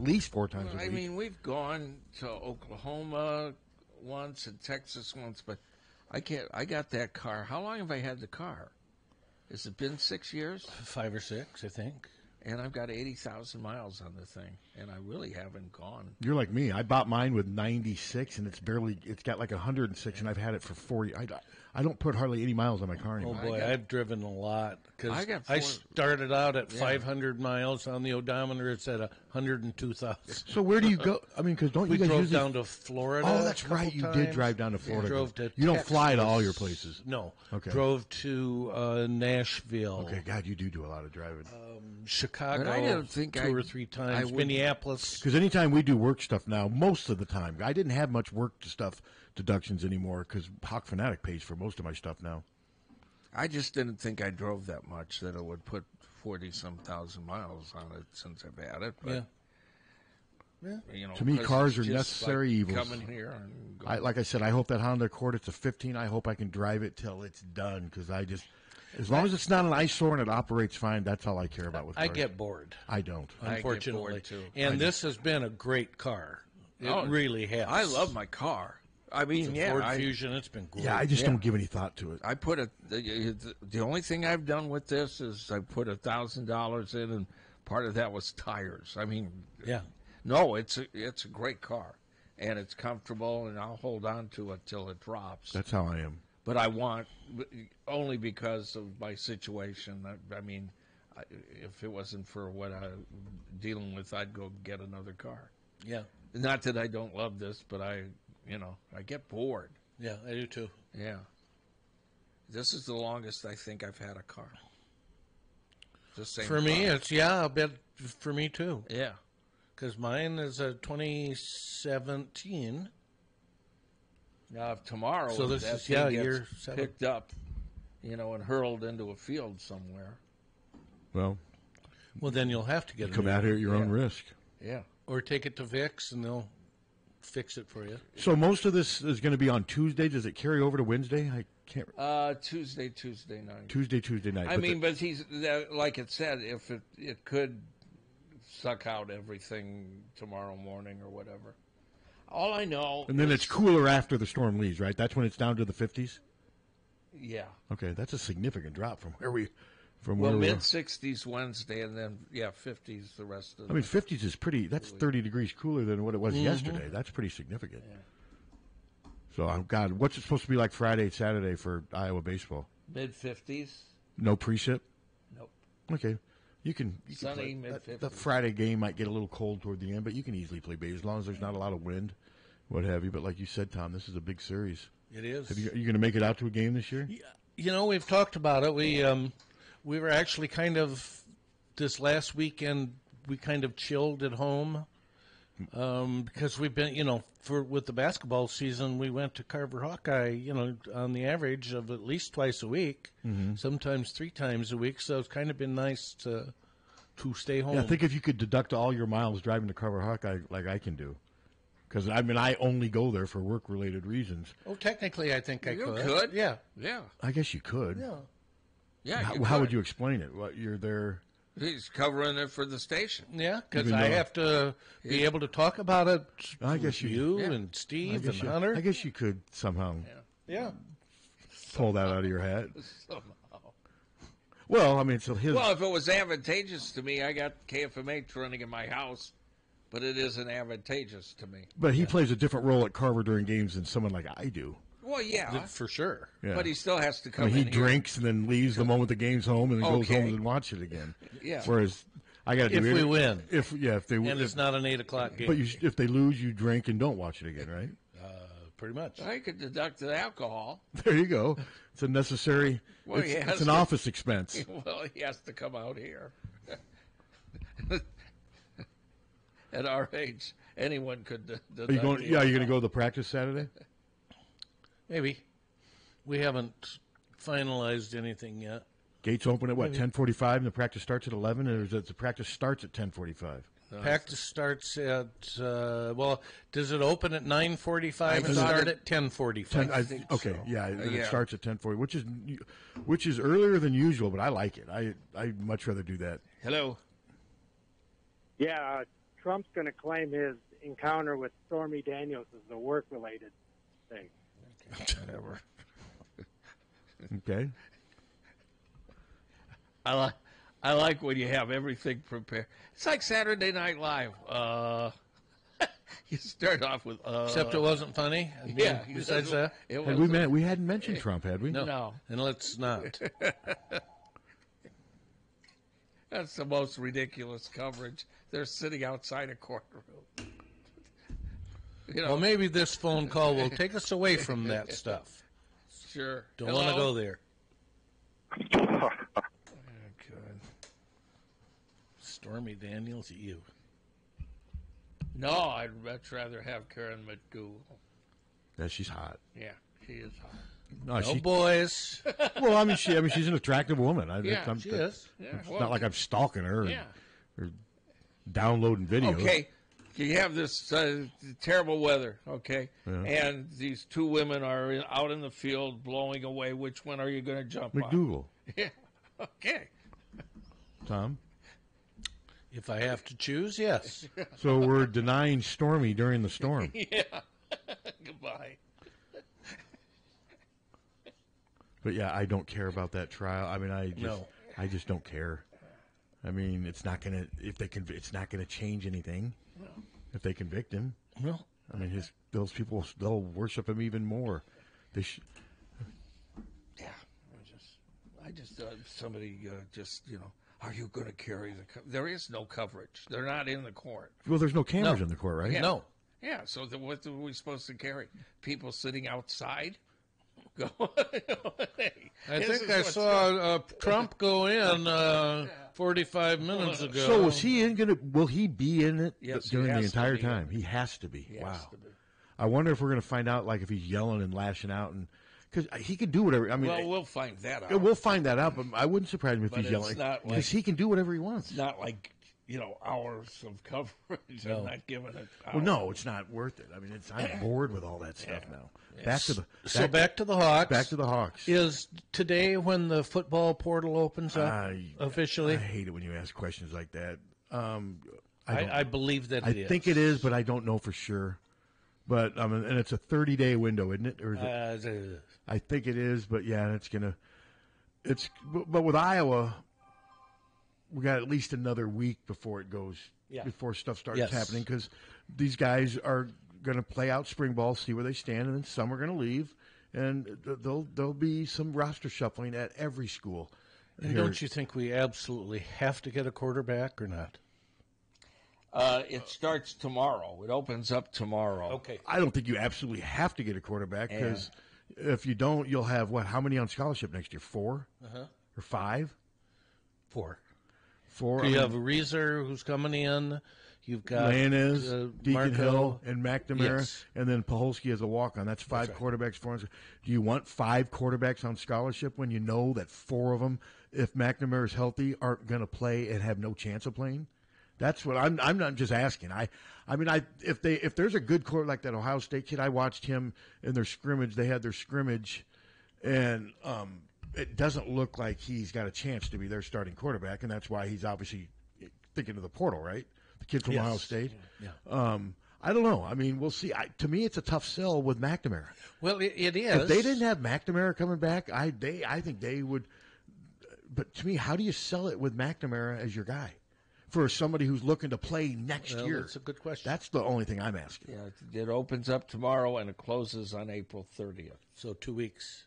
least 4 times a week. I mean, we've gone to Oklahoma once and Texas once, but I got that car. How long have I had the car? Has it been 6 years? 5 or 6, I think. And I've got 80,000 miles on the thing, and I really haven't gone. You're like me. I bought mine with 96, and it's got like 106, and I've had it for 40. I don't put hardly any miles on my car anymore. Oh, boy, I've driven a lot. Because I started out at 500 miles on the odometer. It's at 102,000. So where do you go? I mean, because don't you guys drove usually down to Florida? Oh, that's right. You did drive down to Florida. Drove to you don't Texas. fly to all your places. No. Okay. Drove to Nashville. Okay, God, you do a lot of driving. Chicago. But I don't think 2 or 3 times. Minneapolis. Because anytime we do work stuff now, most of the time, I didn't have much work stuff deductions anymore because Hawk Fanatic pays for most of my stuff now. I just didn't think I drove that much that it would put 40-some thousand miles on it since I've had it. But, to me, cars are necessary evils. Coming here and like I said, I hope that Honda Accord, it's a 15. I hope I can drive it till it's done because as long as it's not an eyesore and it operates fine, that's all I care about with cars. I get bored. I don't. Unfortunately. I get bored too. And this has been a great car. It really has. I love my car. I mean, it's a Ford Fusion. It's been great. Yeah, I just don't give any thought to it. I put the only thing I've done with this is I put $1,000 in, and part of that was tires. I mean, no, it's a great car, and it's comfortable, and I'll hold on to it till it drops. That's how I am. But I want only because of my situation. I mean, if it wasn't for what I'm dealing with, I'd go get another car. Yeah. Not that I don't love this, but I get bored. Yeah, I do too. Yeah. This is the longest I think I've had a car. For me, I'll bet for me too. Yeah. Because mine is a 2017. Now, if tomorrow that thing year gets picked up, and hurled into a field somewhere. Well, then you'll have to get come out here at your own risk. Yeah. Or take it to Vic's, and they'll fix it for you. So most of this is going to be on Tuesday. Does it carry over to Wednesday? I can't. Tuesday night. Tuesday night. I mean, but he's like it said, if it could suck out everything tomorrow morning or whatever. All I know. And then it's cooler after the storm leaves, right? That's when it's down to the 50s. Yeah. Okay, that's a significant drop from where we. Mid-60s Wednesday, and then 50s the rest of the. I mean, 50s is pretty. That's 30 degrees cooler than what it was yesterday. That's pretty significant. Yeah. So, God, what's it supposed to be like Friday, Saturday for Iowa baseball? Mid-50s. No precip. Nope. Okay, you can sunny mid-50s. The Friday game might get a little cold toward the end, but you can easily play baseball as long as there's not a lot of wind, what have you. But like you said, Tom, this is a big series. It is. Are you going to make it out to a game this year? Yeah. We've talked about it. We were actually kind of, this last weekend, we kind of chilled at home because we've been, with the basketball season, we went to Carver Hawkeye, on the average of at least twice a week, sometimes 3 times a week. So it's kind of been nice to to stay home. Yeah, think if you could deduct all your miles driving to cover Hawkeye like I can do. Because, I mean, I only go there for work-related reasons. Oh, technically, I think I You could. could. Yeah. Yeah. I guess you could. Yeah. Yeah. How would you explain it? What, you're there... He's covering it for the station. Yeah, because I have to be able to talk about it I guess you and Steve and Hunter. I guess you could somehow Yeah. pull that out of your hat. Somehow. Well, I mean, so his... Well, if it was advantageous to me, I got KFMH running in my house, but it isn't advantageous to me. But he plays a different role at Carver during games than someone like I do. Well, yeah. For sure. Yeah. But he still has to come I mean, he in here. drinks and then leaves the moment the game's home and then goes Okay. home and watch it again. Yeah. Whereas I got to do If we win. If they win. And it's not an 8 o'clock game. But if they lose, you drink and don't watch it again, right? Pretty much. I could deduct the alcohol. There you go. It's a necessary. Well, it's an office expense. Well, he has to come out here. At our age, anyone could deduct. Are you going? Yeah, you're going to go to the practice Saturday? Maybe. We haven't finalized anything yet. Gates open at what, Maybe. 10:45, and the practice starts at 11, or is it the practice starts at 10:45? Practice starts at does it open at 9:45 and start at 10:45? I think okay, so. yeah, it Yeah. starts at 10:40, which is earlier than usual, but I like it. I much rather do that. Hello. Yeah, Trump's going to claim his encounter with Stormy Daniels as a work-related thing. Whatever. Okay. I like when you have everything prepared. It's like Saturday Night Live. You start off with Except it wasn't funny. Yeah. Besides that, We hadn't mentioned Trump, had we? No. And let's not. That's the most ridiculous coverage. They're sitting outside a courtroom. Well, maybe this phone call will take us away from that stuff. Sure. Don't want to go there. Stormy Daniels, you. No, I'd much rather have Karen McDougal. Yeah, she's hot. Yeah, she is hot. No boys. Well, I mean, she's an attractive woman. She is. Yeah, it's not like I'm stalking her or downloading videos. Okay, you have this terrible weather, okay, Yeah. and these two women are out in the field blowing away. Which one are you going to jump McDougal. on? Yeah, okay. Tom? If I have to choose, yes. So we're denying Stormy during the storm. Yeah. Goodbye. But yeah, I don't care about that trial. I mean, I just don't care. I mean, it's not gonna it's not gonna change anything if they convict him. No. I mean, those people, they'll worship him even more. They Yeah, I just somebody are you going to carry the? There is no coverage. They're not in the court. Well, there's no cameras in the court, right? Yeah. No. Yeah. So what are we supposed to carry? People sitting outside. Go. I think I saw Trump go in 45 minutes ago. So was he will he be in it during the entire be. time? He has to be. He has Wow. to be. I wonder if we're going to find out, like, if he's yelling and lashing out, and because he can do whatever. I mean, Well, we'll find that out. yeah, we'll find that out. But I wouldn't surprise me if But he's it's yelling not because like- he can do whatever he wants. It's not like hours of coverage. No. I'm not giving it. Well, no, it's not worth it. I mean, I'm bored with all that stuff now. Yes. Back to the Hawks. Back to the Hawks. Is today when the football portal opens up officially? I hate it when you ask questions like that. I believe that I it is. think it is, but I don't know for sure. But and it's a 30-day window, isn't it? Or is it? I think it is, but yeah, But with Iowa, we got at least another week before it goes. Yeah. Before stuff starts Yes. happening, because these guys are going to play out spring ball, see where they stand, and then some are going to leave, and there'll be some roster shuffling at every school. And don't you think we absolutely have to get a quarterback or not? It starts tomorrow. It opens up tomorrow. Okay. I don't think you absolutely have to get a quarterback, because if you don't, you'll have how many on scholarship next year? 4 or 5? 4. 4. You have Reeser who's coming in. You've got Mayonnaise, Deacon Marco. Hill, and McNamara, Yes. and then Paholski as a walk-on. That's 5 quarterbacks for us. Do you want 5 quarterbacks on scholarship when you know that 4 of them if McNamara is healthy, aren't going to play and have no chance of playing? That's what I'm not just asking. If there's a good court like that Ohio State kid, I watched him in their scrimmage. They had their scrimmage, and it doesn't look like he's got a chance to be their starting quarterback, and that's why he's obviously thinking of the portal, right? The kid from Ohio State. Yeah. I don't know. I mean, we'll see. To me, it's a tough sell with McNamara. Well, it is. If they didn't have McNamara coming back, I think they would. But to me, how do you sell it with McNamara as your guy for somebody who's looking to play next year? That's a good question. That's the only thing I'm asking. Yeah, it opens up tomorrow and it closes on April 30th. So 2 weeks.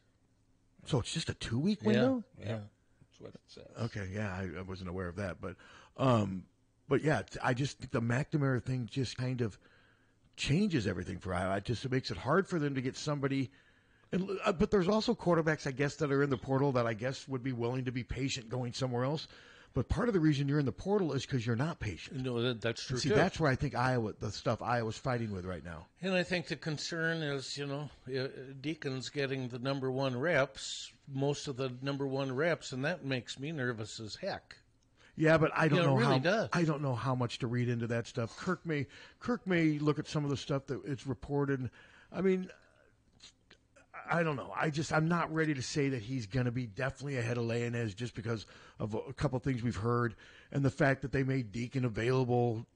So it's just a 2-week window? Yeah, that's what it says. Okay, yeah, I wasn't aware of that. But yeah, I just think the McNamara thing just kind of changes everything for Iowa. It makes it hard for them to get somebody. But there's also quarterbacks, I guess, that are in the portal that I guess would be willing to be patient going somewhere else. But part of the reason you're in the portal is because you're not patient. No, that's true, See, too. that's where I think the stuff Iowa's fighting with right now. And I think the concern is, Deacon's getting the number one reps, most of the number one reps, and that makes me nervous as heck. Yeah, but I don't know it really how does. I don't know how much to read into that stuff. Kirk may look at some of the stuff that it's reported. I mean, I don't know. I'm not ready to say that he's going to be definitely ahead of Leonez just because of a couple of things we've heard and the fact that they made Deacon available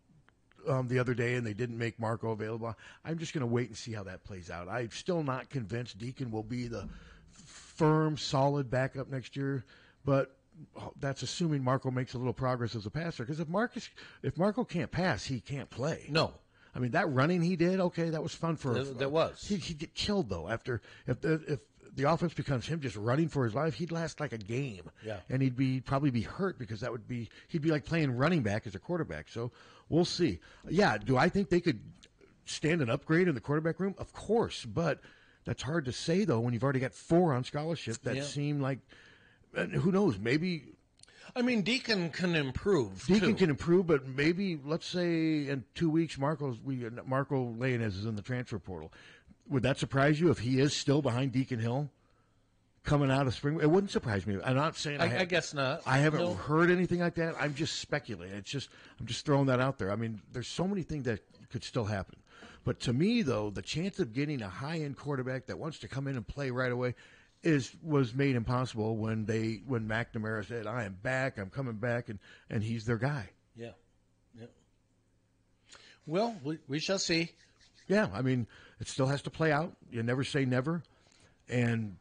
the other day and they didn't make Marco available. I'm just going to wait and see how that plays out. I'm still not convinced Deacon will be the firm, solid backup next year, but that's assuming Marco makes a little progress as a passer. Because if Marco can't pass, he can't play. No. I mean, that running he did, okay, that was fun for him. That was. He'd get killed, though. If the offense becomes him just running for his life, he'd last like a game. Yeah. And he'd probably be hurt because he'd be like playing running back as a quarterback. So we'll see. Yeah, do I think they could stand an upgrade in the quarterback room? Of course, but that's hard to say, though, when you've already got 4 on scholarship that seem like, and who knows, maybe. I mean, Deacon can improve. Deacon can improve, but maybe, let's say in 2 weeks, Marco Leonez is in the transfer portal. Would that surprise you if he is still behind Deacon Hill coming out of spring? It wouldn't surprise me. I'm not saying I guess not. I haven't heard anything like that. I'm just speculating. I'm just throwing that out there. I mean, there's so many things that could still happen. But to me, though, the chance of getting a high-end quarterback that wants to come in and play right away was made impossible when McNamara said, "I am back, I'm coming back," and he's their guy. Yeah. Well, we shall see. Yeah, I mean, it still has to play out. You never say never, and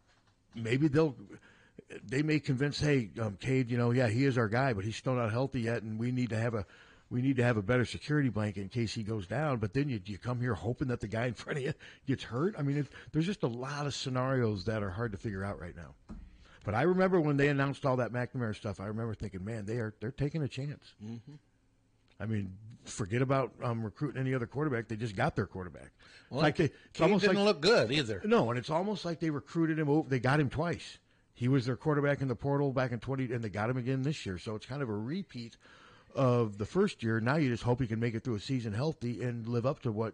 maybe they may convince, hey, Cade, he is our guy, but he's still not healthy yet, and we need to have a better security blanket in case he goes down. But then you come here hoping that the guy in front of you gets hurt. I mean, there's just a lot of scenarios that are hard to figure out right now. But I remember when they announced all that McNamara stuff, I remember thinking, man, they're taking a chance. Mm-hmm. I mean, forget about recruiting any other quarterback. They just got their quarterback. Well, Cade didn't look good either. No, and it's almost like they recruited him over. They got him twice. He was their quarterback in the portal back in and they got him again this year. So it's kind of a repeat of the first year. Now you just hope he can make it through a season healthy and live up to what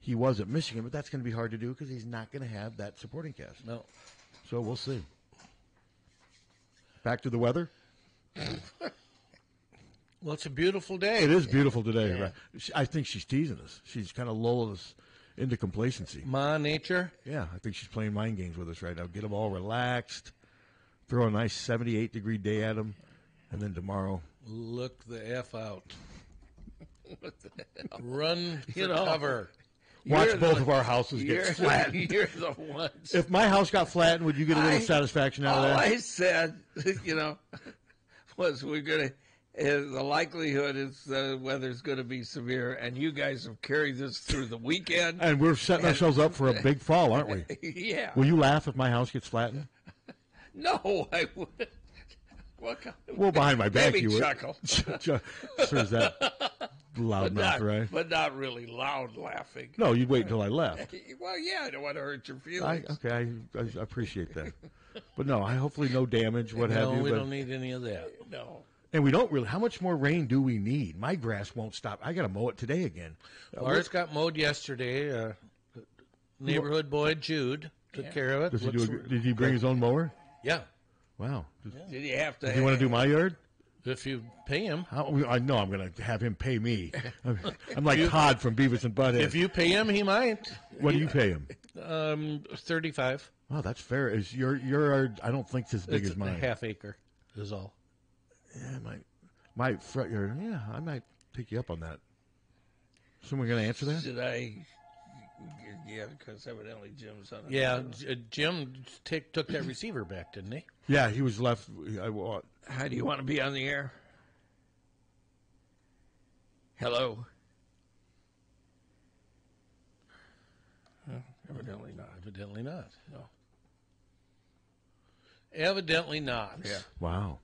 he was at Michigan. But that's going to be hard to do because he's not going to have that supporting cast. No. So we'll see. Back to the weather. Well, it's a beautiful day. It is beautiful today. Yeah. Right? I think she's teasing us. She's kind of lulling us into complacency. Ma nature? Yeah, I think she's playing mind games with us right now. Get them all relaxed. Throw a nice 78-degree day at them. And then tomorrow. Look the F out. Run for cover. Watch both of our houses get flattened. You're the ones. If my house got flattened, would you get a little satisfaction out of that? All I said, was we're going to. The likelihood is the weather's going to be severe, and you guys have carried this through the weekend. And we're setting ourselves up for a big fall, aren't we? Yeah. Will you laugh if my house gets flattened? No, I wouldn't. Well, behind my back, maybe you would. chuckle. So is that loud enough, right? But not really loud laughing. No, you'd wait until I left. Well, yeah, I don't want to hurt your feelings. I appreciate that. But no, hopefully no damage, what have you. No, we don't need any of that. No. And we don't really. How much more rain do we need? My grass won't stop. I got to mow it today again. Ours got mowed yesterday. Neighborhood boy Jude took care of it. Did he bring his own mower? Yeah. Wow. Did you have to? Does he want to do my yard? If you pay him. I know I'm going to have him pay me. I'm like Todd from Beavis and Butthead. If you pay him, he might. What do you pay him? 35. Wow, that's fair. Is your yard? I don't think it's as big as mine. A half acre is all. Yeah, my front yard. Yeah, I might take you up on that. Someone going to answer that? Should I? Yeah, because evidently Jim's on it. Yeah, Jim took that receiver back, didn't he? Yeah, he was left. How do you want to be on the air? Hello? Evidently not. Evidently not. No. Evidently not. Yeah. Wow.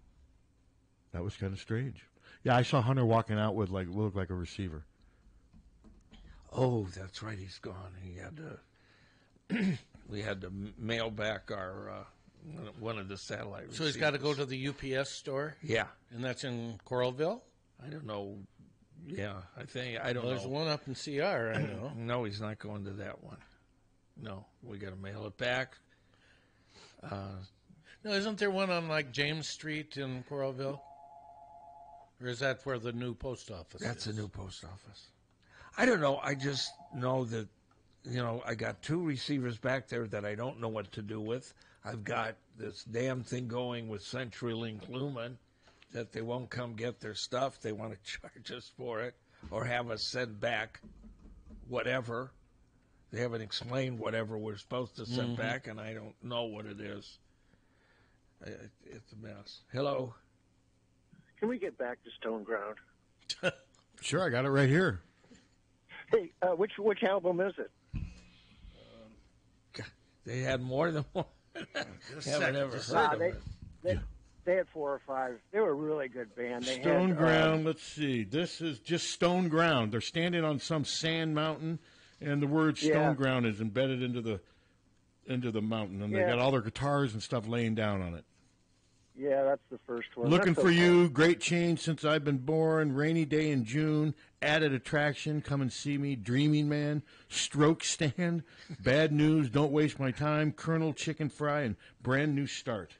That was kind of strange. Yeah, I saw Hunter walking out with looked like a receiver. Oh, that's right. He's gone. He had to. We had to mail back our one of the satellite receivers. So he's got to go to the UPS store? Yeah. And that's in Coralville? I don't know. Yeah, I don't know. There's one up in CR, I know. No, he's not going to that one. No, we got to mail it back. No, isn't there one on James Street in Coralville? Or is that where the new post office is? That's a new post office. I don't know. I just know that, I got 2 receivers back there that I don't know what to do with. I've got this damn thing going with CenturyLink Lumen that they won't come get their stuff. They want to charge us for it or have us send back whatever. They haven't explained whatever we're supposed to send back, and I don't know what it is. It's a mess. Hello? Can we get back to Stone Ground? Sure, I got it right here. Hey, which album is it? They had more than one. Haven't ever heard of it. They had 4 or 5. They were a really good band. They Stone had, Ground, let's see. This is just Stone Ground. They're standing on some sand mountain, and the word Stone Ground is embedded into the mountain. And they got all their guitars and stuff laying down on it. Yeah, that's the first one. Looking for you. Great change since I've been born. Rainy day in June. Added attraction. Come and see me. Dreaming Man. Stroke Stand. Bad news. Don't waste my time. Colonel Chicken Fry and Brand New Start.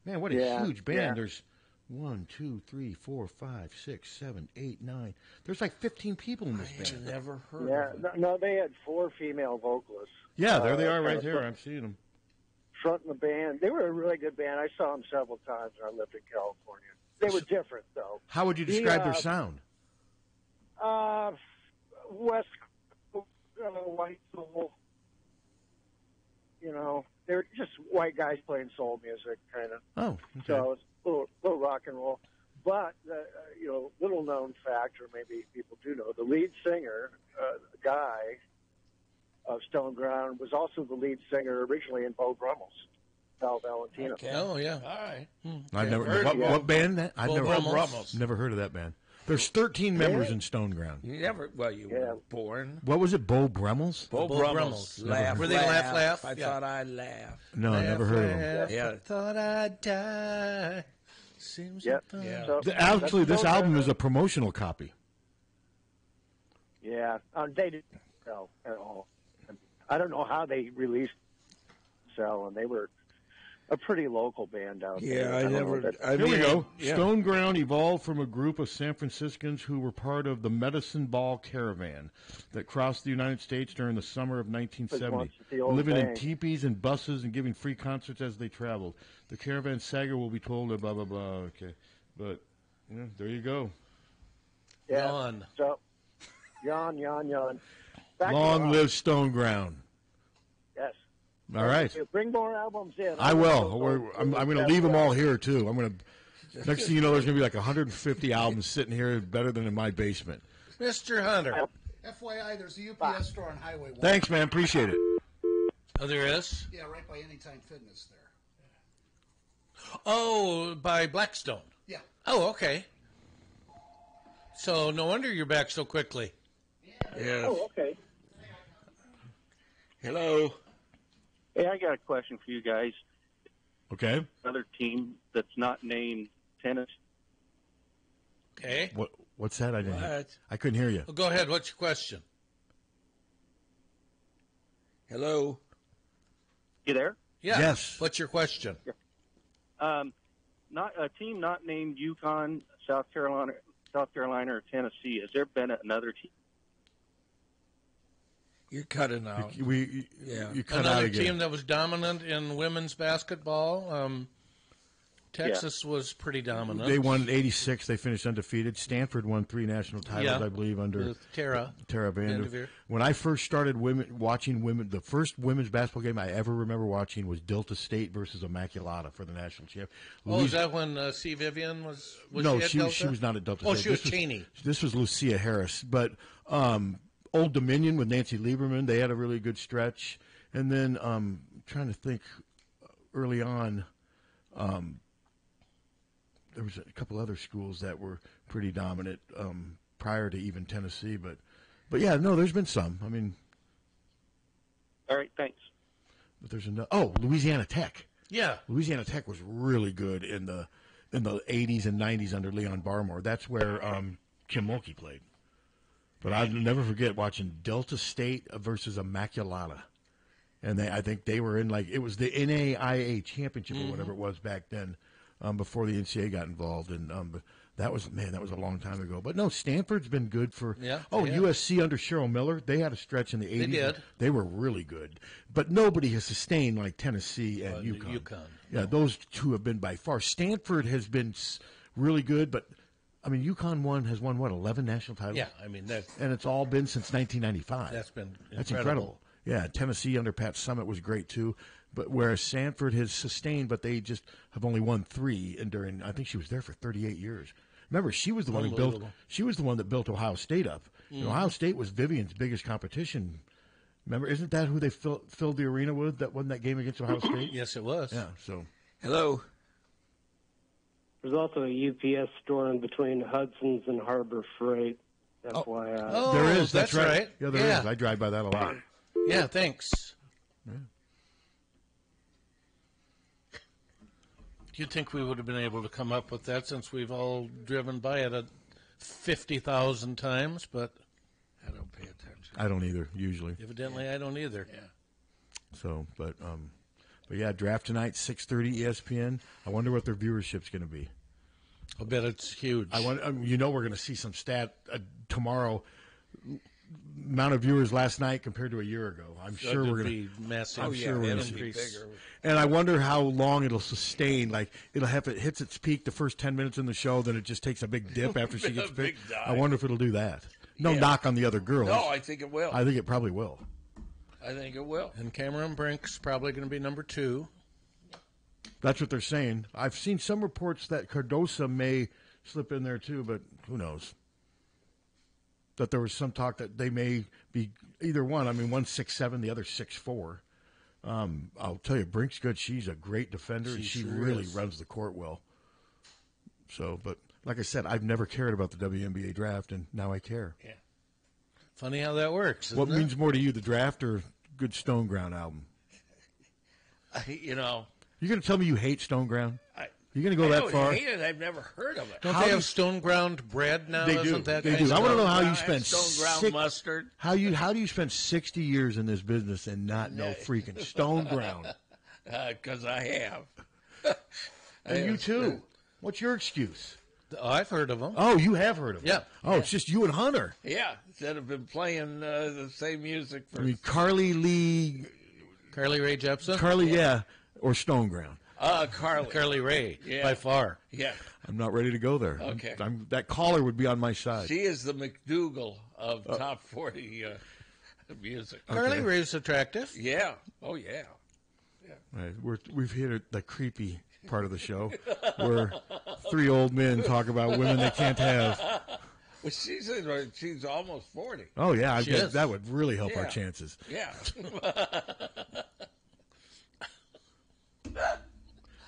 Man, what a huge band. Yeah. There's 1, 2, 3, 4, 5, 6, 7, 8, 9. There's 15 people in this band. Never heard of them. No, they had 4 female vocalists. Yeah, there they are right there. I'm seeing them. Fronting the band. They were a really good band. I saw them several times when I lived in California. They were different, though. How would you describe their sound? West white soul. They're just white guys playing soul music, kind of. Oh, okay. So it's a little rock and roll. But, little known fact, or maybe people do know, the lead singer, Guy of Stone Ground, was also the lead singer originally in Bo Brummel's, Val Valentino. Okay. Oh, yeah. All right. I've never heard of what band? I've never heard of that band. There's 13 members in Stone Ground. You were born. What was it, Bo Brummel's? Bo Brummel's. Laugh, were they laugh? I thought I'd laugh. No, I never heard of them. Yeah. Thought I'd die. Seems Yep. yeah. So, Actually, this album is a promotional copy. Yeah. They didn't sell at all. I don't know how they released sell, and they were a pretty local band out there. Here we go. Yeah. Stone Ground evolved from a group of San Franciscans who were part of the Medicine Ball Caravan that crossed the United States during the summer of 1970, living in teepees and buses and giving free concerts as they traveled. The caravan saga will be told blah, blah, blah. Okay. But, there you go. Yeah. Yawn. So, yawn. Long live Stone Ground. Yes. All right. Bring more albums in. I will. I'm going to leave them all here, too. I'm going to. Next thing you know, there's going to be 150 albums sitting here better than in my basement. Mr. Hunter. FYI, there's a UPS store on Highway 1. Thanks, man. Appreciate it. Oh, there is? Yeah, right by Anytime Fitness there. Oh, by Blackstone. Yeah. Oh, okay. So no wonder you're back so quickly. Yeah. Oh, okay. Hello. Hey, I got a question for you guys. Okay. Another team that's not named Tennis. Okay. What's that? I didn't hear. What? I couldn't hear you. Well, go ahead. What's your question? Hello. You there? Yeah. Yes. What's your question? Not a team not named Yukon, South Carolina, or Tennessee. Has there been another team? You're cutting out. You cut Another out again. team that was dominant in women's basketball. Texas was pretty dominant. They won 86. They finished undefeated. Stanford won 3 national titles, I believe, under with Tara Vanderveer. When I first started watching women, the first women's basketball game I ever remember watching was Delta State versus Immaculata for the national championship. Is that when C. Vivian was no, she at Delta? She was not at Delta Oh, State. she was Cheney. This was Lucia Harris. But Old Dominion with Nancy Lieberman, they had a really good stretch. And then trying to think early on, there was a couple other schools that were pretty dominant prior to even Tennessee, but yeah, no, there's been some. I mean, all right, thanks. But there's Louisiana Tech. Yeah, Louisiana Tech was really good in the 80s and 90s under Leon Barmore. That's where Kim Mulkey played. But I'll never forget watching Delta State versus Immaculata, and I think they were in it was the NAIA championship or whatever it was back then. Before the NCAA got involved, and that was a long time ago. But no, Stanford's been good for. USC under Cheryl Miller, they had a stretch in the 80s. They did. They were really good, but nobody has sustained like Tennessee and UConn. Yeah, those two have been by far. Stanford has been really good, but I mean, UConn has won 11 national titles. Yeah, I mean and it's all been since 1995. That's incredible. Yeah, Tennessee under Pat Summitt was great too. But whereas Stanford has sustained, but they just have only won 3, and I think she was there for 38 years. Remember, she was the one that built Ohio State up. Mm-hmm. Ohio State was Vivian's biggest competition. Remember, isn't that who they filled the arena with? That won that game against Ohio State. Yes, it was. Yeah. So, hello. There's also a UPS store in between Hudson's and Harbor Freight. FYI. Oh, there is. That's right. Yeah, there is. I drive by that a lot. Yeah. Thanks. Yeah. You'd think we would have been able to come up with that since we've all driven by it 50,000 times, but I don't pay attention. I don't either, usually. Evidently, I don't either. Yeah. So, but yeah, draft tonight, 6:30 ESPN. I wonder what their viewership's going to be. I'll bet it's huge. We're going to see some stat tomorrow. Amount of viewers last night compared to a year ago. I'm sure we're going to be massive. I'm sure we're going to be bigger. And I wonder how long it'll sustain. Like if it hits its peak the first 10 minutes in the show, then it just takes a big dip after she gets picked. I wonder if it'll do that. No knock on the other girls. No, I think it will. I think it probably will. I think it will. And Cameron Brink's probably going to be number 2. That's what they're saying. I've seen some reports that Cardosa may slip in there too, but who knows? That there was some talk that they may be either one. I mean, one's 6'7", the other 6'4". I'll tell you, Brink's good. She's a great defender, and she really runs the court well. So, but like I said, I've never cared about the WNBA draft, and now I care. Yeah. Funny how that works. What means more to you, the draft or good Stone Ground album? You're going to tell me you hate Stone Ground? You're going to go that far? I hate it. I've never heard of it. Don't they have stone ground bread now? They do. They do. I want to know how you spend stone ground mustard. How do you spend 60 years in this business and not know freaking Stone Ground? Because I have. And you too. What's your excuse? Oh, I've heard of them. Oh, you have heard of them? Yeah. Oh, it's just you and Hunter. Yeah, that have been playing the same music for. I mean, Carly Rae Jepsen. Or Stone Ground. Carly Rae, yeah. by far. Yeah. I'm not ready to go there. Okay. That caller would be on my side. She is the McDougal of top 40 music. Okay. Carly Rae's attractive. Yeah. Oh, yeah. Right. We've hit the creepy part of the show where 3 old men talk about women they can't have. Well, she's almost 40. Oh, yeah. I guess that would really help our chances. Yeah.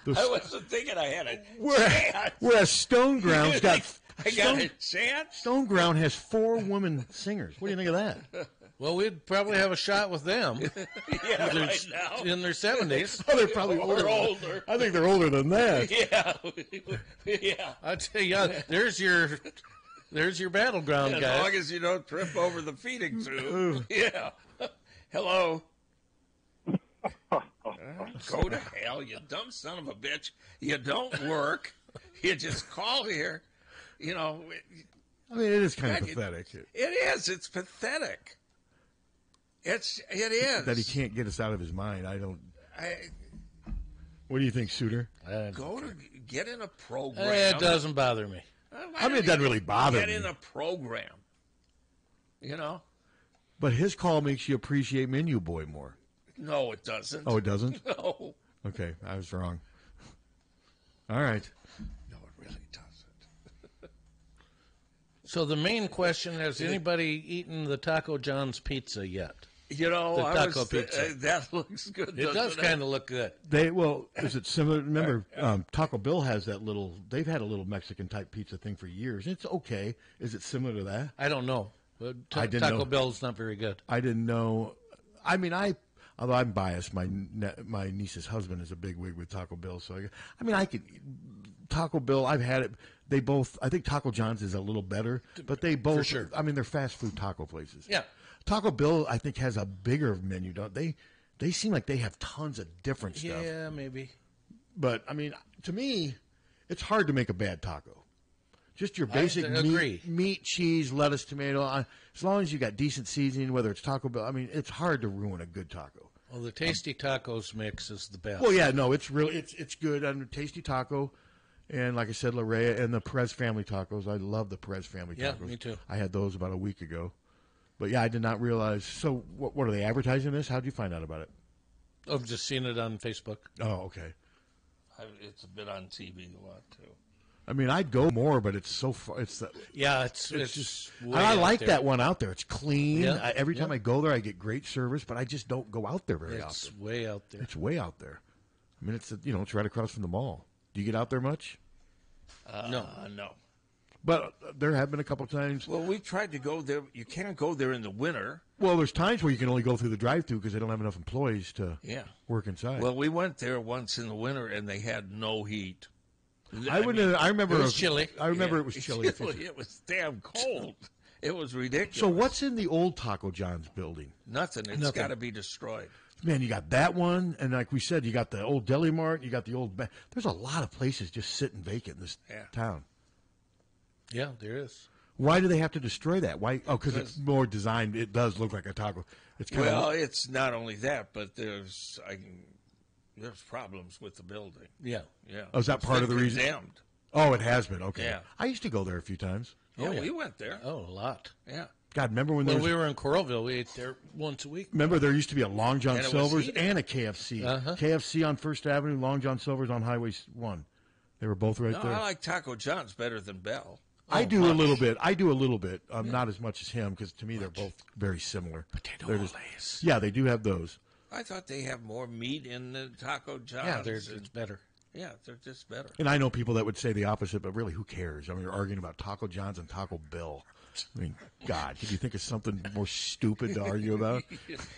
I wasn't thinking I had a chance. Whereas Stone Ground's got... I got a chance? Stone Ground has 4 women singers. What do you think of that? Well, we'd probably have a shot with them. Yeah, right now. In their 70s. Oh, they're probably older. I think they're older than that. Yeah. Yeah. I tell you, there's your battleground, guy. As long as you don't trip over the feeding tube. Yeah. Hello. Go to hell, you dumb son of a bitch. You don't work. You just call here. You know. I mean, it is kind of pathetic. It is. It's pathetic. It is. That he can't get us out of his mind. What do you think, Suter? Get in a program. It doesn't bother me. I mean, it doesn't really bother me. Get in a program. You know? But his call makes you appreciate Menu Boy more. No, it doesn't. Oh, it doesn't? No. Okay, I was wrong. All right. No, it really doesn't. So the main question, has anybody eaten the Taco John's pizza yet? You know, the taco pizza. That looks good. It does kind of look good. Is it similar? Remember, Taco Bell has that little. They've had a little Mexican type pizza thing for years. It's okay. Is it similar to that? I don't know. But Taco Bell's not very good. I didn't know. I mean, although I'm biased, my niece's husband is a big wig with Taco Bell. So I could Taco Bell. I've had it. They both. I think Taco John's is a little better, but they both. For sure. I mean, they're fast food taco places. Yeah. Taco Bell, I think, has a bigger menu, don't they? They seem like they have tons of different stuff. Yeah, maybe. But, I mean, to me, it's hard to make a bad taco. Just your basic meat, cheese, lettuce, tomato. As long as you got decent seasoning, whether it's Taco Bell, I mean, it's hard to ruin a good taco. Well, the Tasty Tacos mix is the best. Well, yeah, no, it's really it's good. Tasty Taco, and like I said, La Rea, and the Perez family tacos. I love the Perez family tacos. Yeah, me too. I had those about a week ago. But, yeah, I did not realize. So, what are they advertising this? How did you find out about it? I've just seen it on Facebook. Oh, okay. It's a bit on TV a lot, too. I mean, I'd go more, but it's so far. It's just. I like that one out there. It's clean. Yeah, every time I go there, I get great service, but I just don't go out there very often. It's way out there. It's way out there. I mean, it's right across from the mall. Do you get out there much? No. But there have been a couple times. Well, we tried to go there. You can't go there in the winter. Well, there's times where you can only go through the drive-thru because they don't have enough employees to work inside. Well, we went there once in the winter, and they had no heat. I remember it was chilly. I remember it was chilly. It was damn cold. It was ridiculous. So what's in the old Taco John's building? Nothing. It's got to be destroyed. Man, you got that one, and like we said, you got the old Deli Mart, you got the old. There's a lot of places just sitting vacant in this town. Yeah, there is. Why do they have to destroy that? Why? Oh, because it's more designed. It does look like a taco. It's kind it's not only that, but there's problems with the building. Yeah. Oh, is that part of the reason? Condemned. Oh, it has been. Okay. Yeah. I used to go there a few times. Yeah, we went there. Oh, a lot. Yeah. God, remember when we were in Coralville? We ate there once a week. Remember, there used to be a Long John Silver's and a KFC. Uh-huh. KFC on First Avenue, Long John Silver's on Highway 1. They were both right there. I like Taco John's better than Bell. I do a little bit. Not as much as him, because to me they're both very similar. Potato olays. Yeah, they do have those. I thought they have more meat in the Taco John's. Yeah, it's better. Yeah, they're just better. And I know people that would say the opposite, but really, who cares? I mean, you're arguing about Taco John's and Taco Bell. I mean, God, could you think of something more stupid to argue about?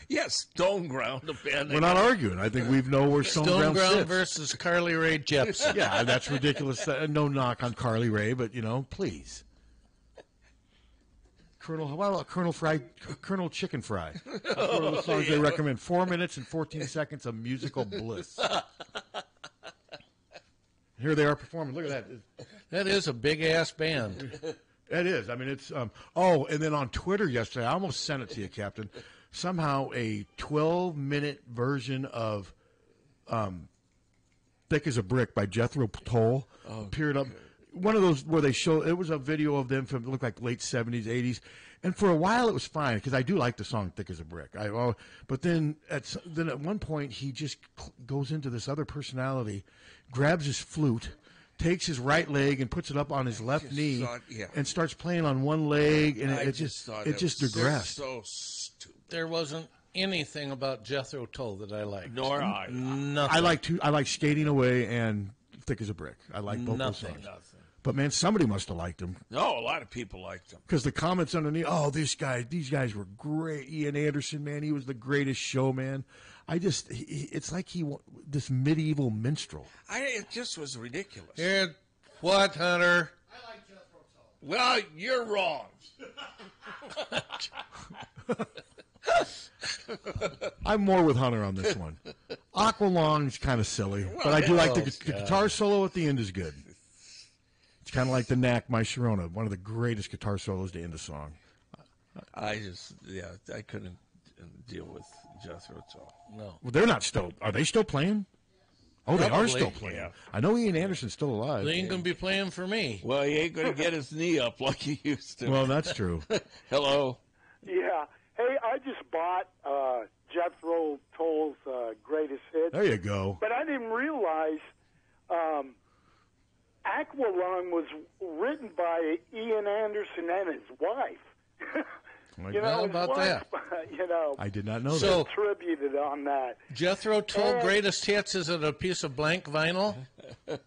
Yes, Stone Ground. We're not arguing. I think we know where Stone Ground sits. Versus Carly Rae Jepsen. Yeah, that's ridiculous. No knock on Carly Rae, but, please. Colonel Chicken Fry. That's one of the songs they recommend. 4 minutes and 14 seconds of musical bliss. Here they are performing. Look at that. That is a big-ass band. It is. I mean, it's and then on Twitter yesterday, I almost sent it to you, Captain. Somehow a 12-minute version of Thick as a Brick by Jethro Tull appeared up. One of those where they show, it was a video of them from, it looked like late 70s, 80s. And for a while it was fine, because I do like the song Thick as a Brick. But then at one point he just goes into this other personality, grabs his flute, takes his right leg and puts it up on his left knee and starts playing on one leg, and it just digressed. So stupid. There wasn't anything about Jethro Tull that I liked. Nor I. Nothing. I like Skating Away and Thick as a Brick. I like both those songs. Nothing. But man, somebody must have liked them. No, a lot of people liked them. Because the comments underneath, these guys were great. Ian Anderson, man, he was the greatest showman. It's like this medieval minstrel. It just was ridiculous. What, Hunter? I like Jethro Tull. Well, you're wrong. I'm more with Hunter on this one. Aqualung's kind of silly, but I do like the guitar solo at the end is good. It's kind of like the Knack My Sharona, one of the greatest guitar solos to end a song. I couldn't deal with Jethro Tull. No. Well, they're not still. Are they still playing? Oh, they are Probably. still playing. Yeah. I know Ian Anderson's still alive. They ain't going to be playing for me. Well, he ain't going to get his knee up like he used to. Well, that's true. Hello. Yeah. Hey, I just bought Jethro Tull's Greatest Hits. There you go. But I didn't realize Aqualung was written by Ian Anderson and his wife. How about that? I did not know So- that. Attributed on that. Jethro Tull And- Greatest Hits, is it a piece of blank vinyl? I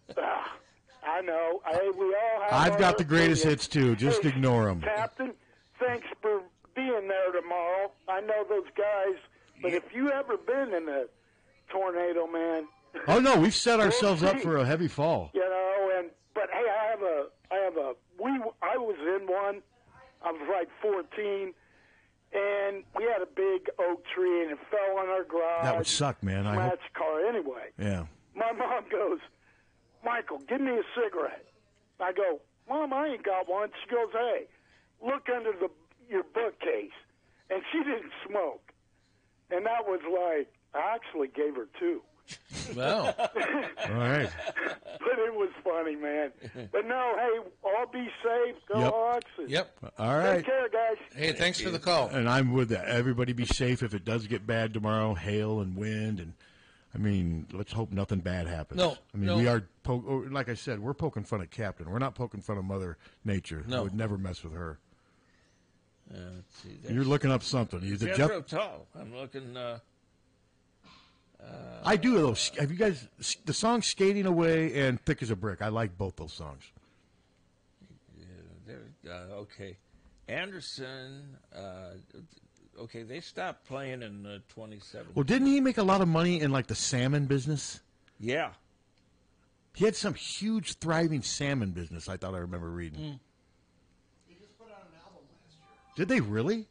know. We all have I've our got the greatest opinions. hits, too. Just Hey, ignore them. Captain, thanks for being there tomorrow. I know those guys, but if you ever been in a tornado, man, Oh, no, we've set ourselves up for a heavy fall. but hey, I was in one. I was like 14, and we had a big oak tree, and it fell on our garage. That would suck, man. I hope. Smashed car anyway. Yeah. My mom goes, Michael, give me a cigarette. I go, Mom, I ain't got one. She goes, hey, look under your bookcase. And she didn't smoke. And that was like, I actually gave her two. Wow. All right. But it was funny, man. But no, hey, all be safe. Go Yep. Hawks. And Yep. All right. Take care, guys. Hey, thanks for the call. And I'm with that. Everybody be safe if it does get bad tomorrow, hail and wind. And, I mean, let's hope nothing bad happens. No, I mean, no. we are, like I said, we're poking fun at Captain. We're not poking fun of Mother Nature. No. I would never mess with her. Let's see, You're looking up something. Jethro Tull. I'm looking. I do those. Have you guys the song "Skating Away" and "Thick as a Brick"? I like both those songs. Okay, Anderson. Okay, they stopped playing in 2017. Well, didn't he make a lot of money in like the salmon business? Yeah. He had some huge, thriving salmon business. I thought I remember reading. He just put out an album last year. Did they really?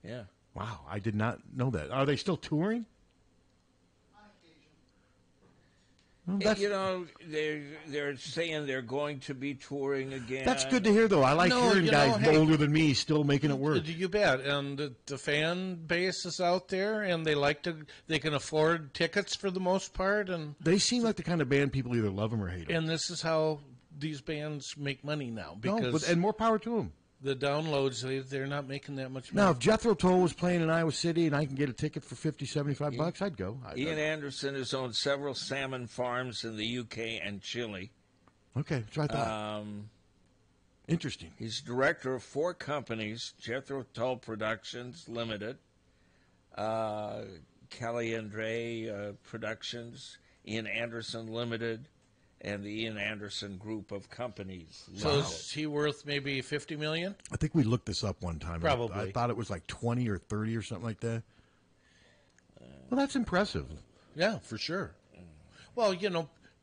Yeah. Wow, I did not know that. Are they still touring? Well, that's, You know, they're saying they're going to be touring again. that's good to hear, though. I like No, hearing you know, guys hey, older than me still making it work. You bet. And the fan base is out there, and they can afford tickets for the most part. And They seem like the kind of band people either love them or hate them. and this is how these bands make money now. No, Because and more power to them. the downloads, they're not making that much money. Now, if Jethro Tull was playing in Iowa City and I can get a ticket for $50-$75, I'd go. Ian Anderson has owned several salmon farms in the UK and Chile. Okay, that's what I thought. Interesting. He's director of 4 companies: Jethro Tull Productions Limited, Kelly Andre Productions, Ian Anderson Limited, and the Ian Anderson Group of Companies. So Limited. is he worth maybe $50 million? I think we looked this up one time. Probably. I thought it was like 20 or 30 or something like that. Well, that's impressive. Yeah, for sure. Well,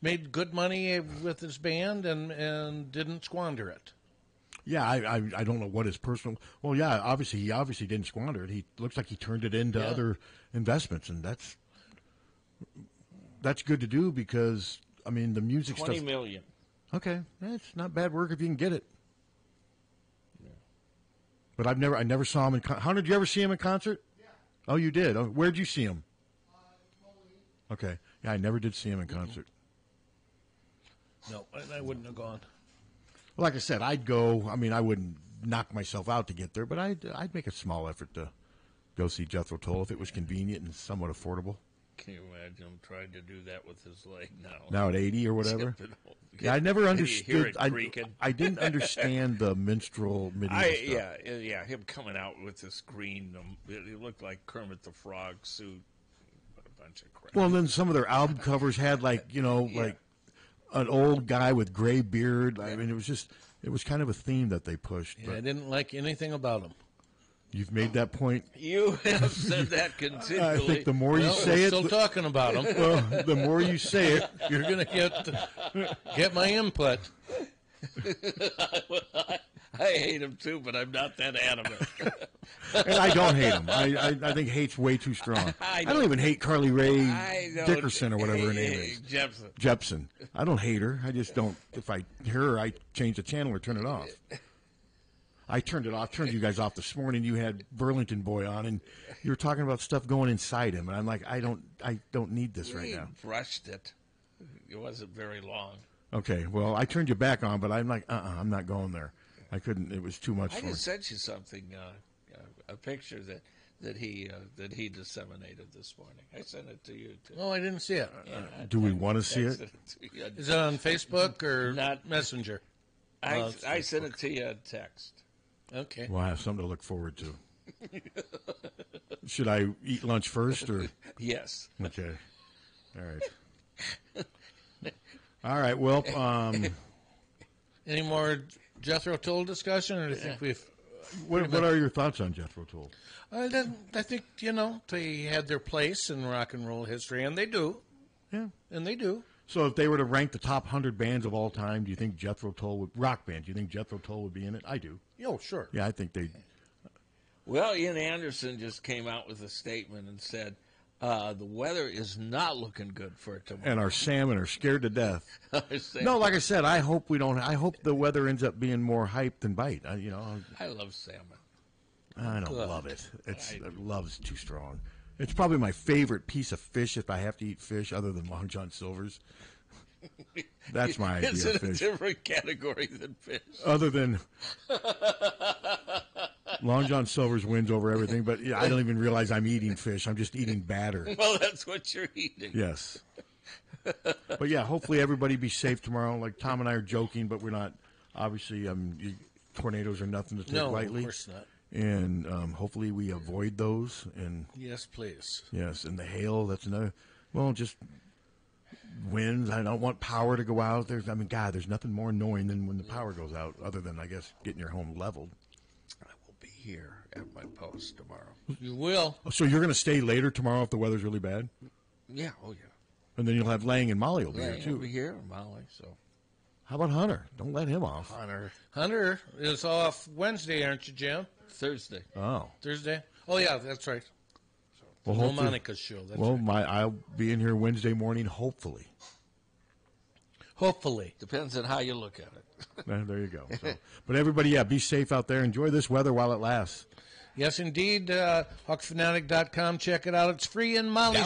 made good money with his band and didn't squander it. Yeah, I don't know what his personal. Well, yeah, he obviously didn't squander it. He looks like he turned it into other investments, and that's good to do because I mean the music $20 stuff. million. Okay, that's not bad work if you can get it. Yeah. But I never saw him in. Hunter, did you ever see him in concert? Yeah. Oh, you did. Oh, where'd you see him? Okay, yeah, I never did see him in concert. No, I wouldn't have gone. Well, like I said, I'd go. I mean, I wouldn't knock myself out to get there, but I'd make a small effort to go see Jethro Tull if it was convenient and somewhat affordable. Can you imagine him trying to do that with his leg now? Now at 80 or whatever? Yeah, I never understood. I didn't understand the minstrel medieval stuff. Yeah, him coming out with this green. He looked like Kermit the Frog suit. What a bunch of crap. Well, and then some of their album covers had like an old guy with gray beard. I mean, it was kind of a theme that they pushed. Yeah, I didn't like anything about him. You've made that point. You have said that continually. I think the more you say it, still talking about him. Well, the more you say it, you're going to get my input. I hate him too, but I'm not that adamant. And I don't hate him. I think hate's way too strong. I don't even hate Carly Rae Dickerson or whatever her name is. Jepsen. I don't hate her. I just don't. If I hear her, I change the channel or turn it off. I turned it off. Turned you guys off this morning. You had Burlington Boy on, and you were talking about stuff going inside him, and I'm like, I don't need this right now. Brushed it. It wasn't very long. Okay, well, I turned you back on, but I'm like, I'm not going there. I couldn't. It was too much for me. I just sent you something, a picture that he disseminated this morning. I sent it to you too. Oh, I didn't see it. Do we want to see it? Is it on Facebook or not Messenger? I sent it to you on text. Okay. Well, I have something to look forward to. Should I eat lunch first, or? Yes. Okay. All right. All right. Well, any more Jethro Tull discussion, or do you think we've? What are your thoughts on Jethro Tull? I think they had their place in rock and roll history, and they do. Yeah, and they do. So, if they were to rank the top 100 bands of all time, do you think Jethro Tull would rock band? Do you think Jethro Tull would be in it? I do. Oh, sure. Yeah, I think they. Well, Ian Anderson just came out with a statement and said the weather is not looking good for tomorrow. And our salmon are scared to death. No, like I said, I hope we don't. I hope the weather ends up being more hype than bite. I love salmon. I don't love it. Love's too strong. It's probably my favorite piece of fish if I have to eat fish, other than Long John Silver's. That's my idea It's of in fish. a different category than fish. Other than Long John Silver's wins over everything, but yeah, I don't even realize I'm eating fish. I'm just eating batter. Well, that's what you're eating. Yes. But yeah, hopefully everybody be safe tomorrow. Like Tom and I are joking, but we're not. Obviously, tornadoes are nothing to take lightly. No, of course not. And hopefully we avoid those. And yes, please. Yes, and the hail. That's another. Well, just winds. I don't want power to go out. There's nothing more annoying than when the power goes out, other than, I guess, getting your home leveled. I will be here at my post tomorrow. You will. So you're going to stay later tomorrow if the weather's really bad? Yeah, oh yeah. And then you'll have Lang and Molly will be here, Lang too. will be here, and Molly, so. How about Hunter? Don't let him off. Hunter is off Wednesday, aren't you, Jim? Thursday. Oh. Thursday? Oh, yeah, that's right. Well, no hopefully- Monica's show. That's well, right. I'll be in here Wednesday morning, hopefully. Hopefully. Depends on how you look at it. There you go. So, but everybody, be safe out there. Enjoy this weather while it lasts. Yes, indeed. HawkFanatic.com. Check it out. It's free in Molly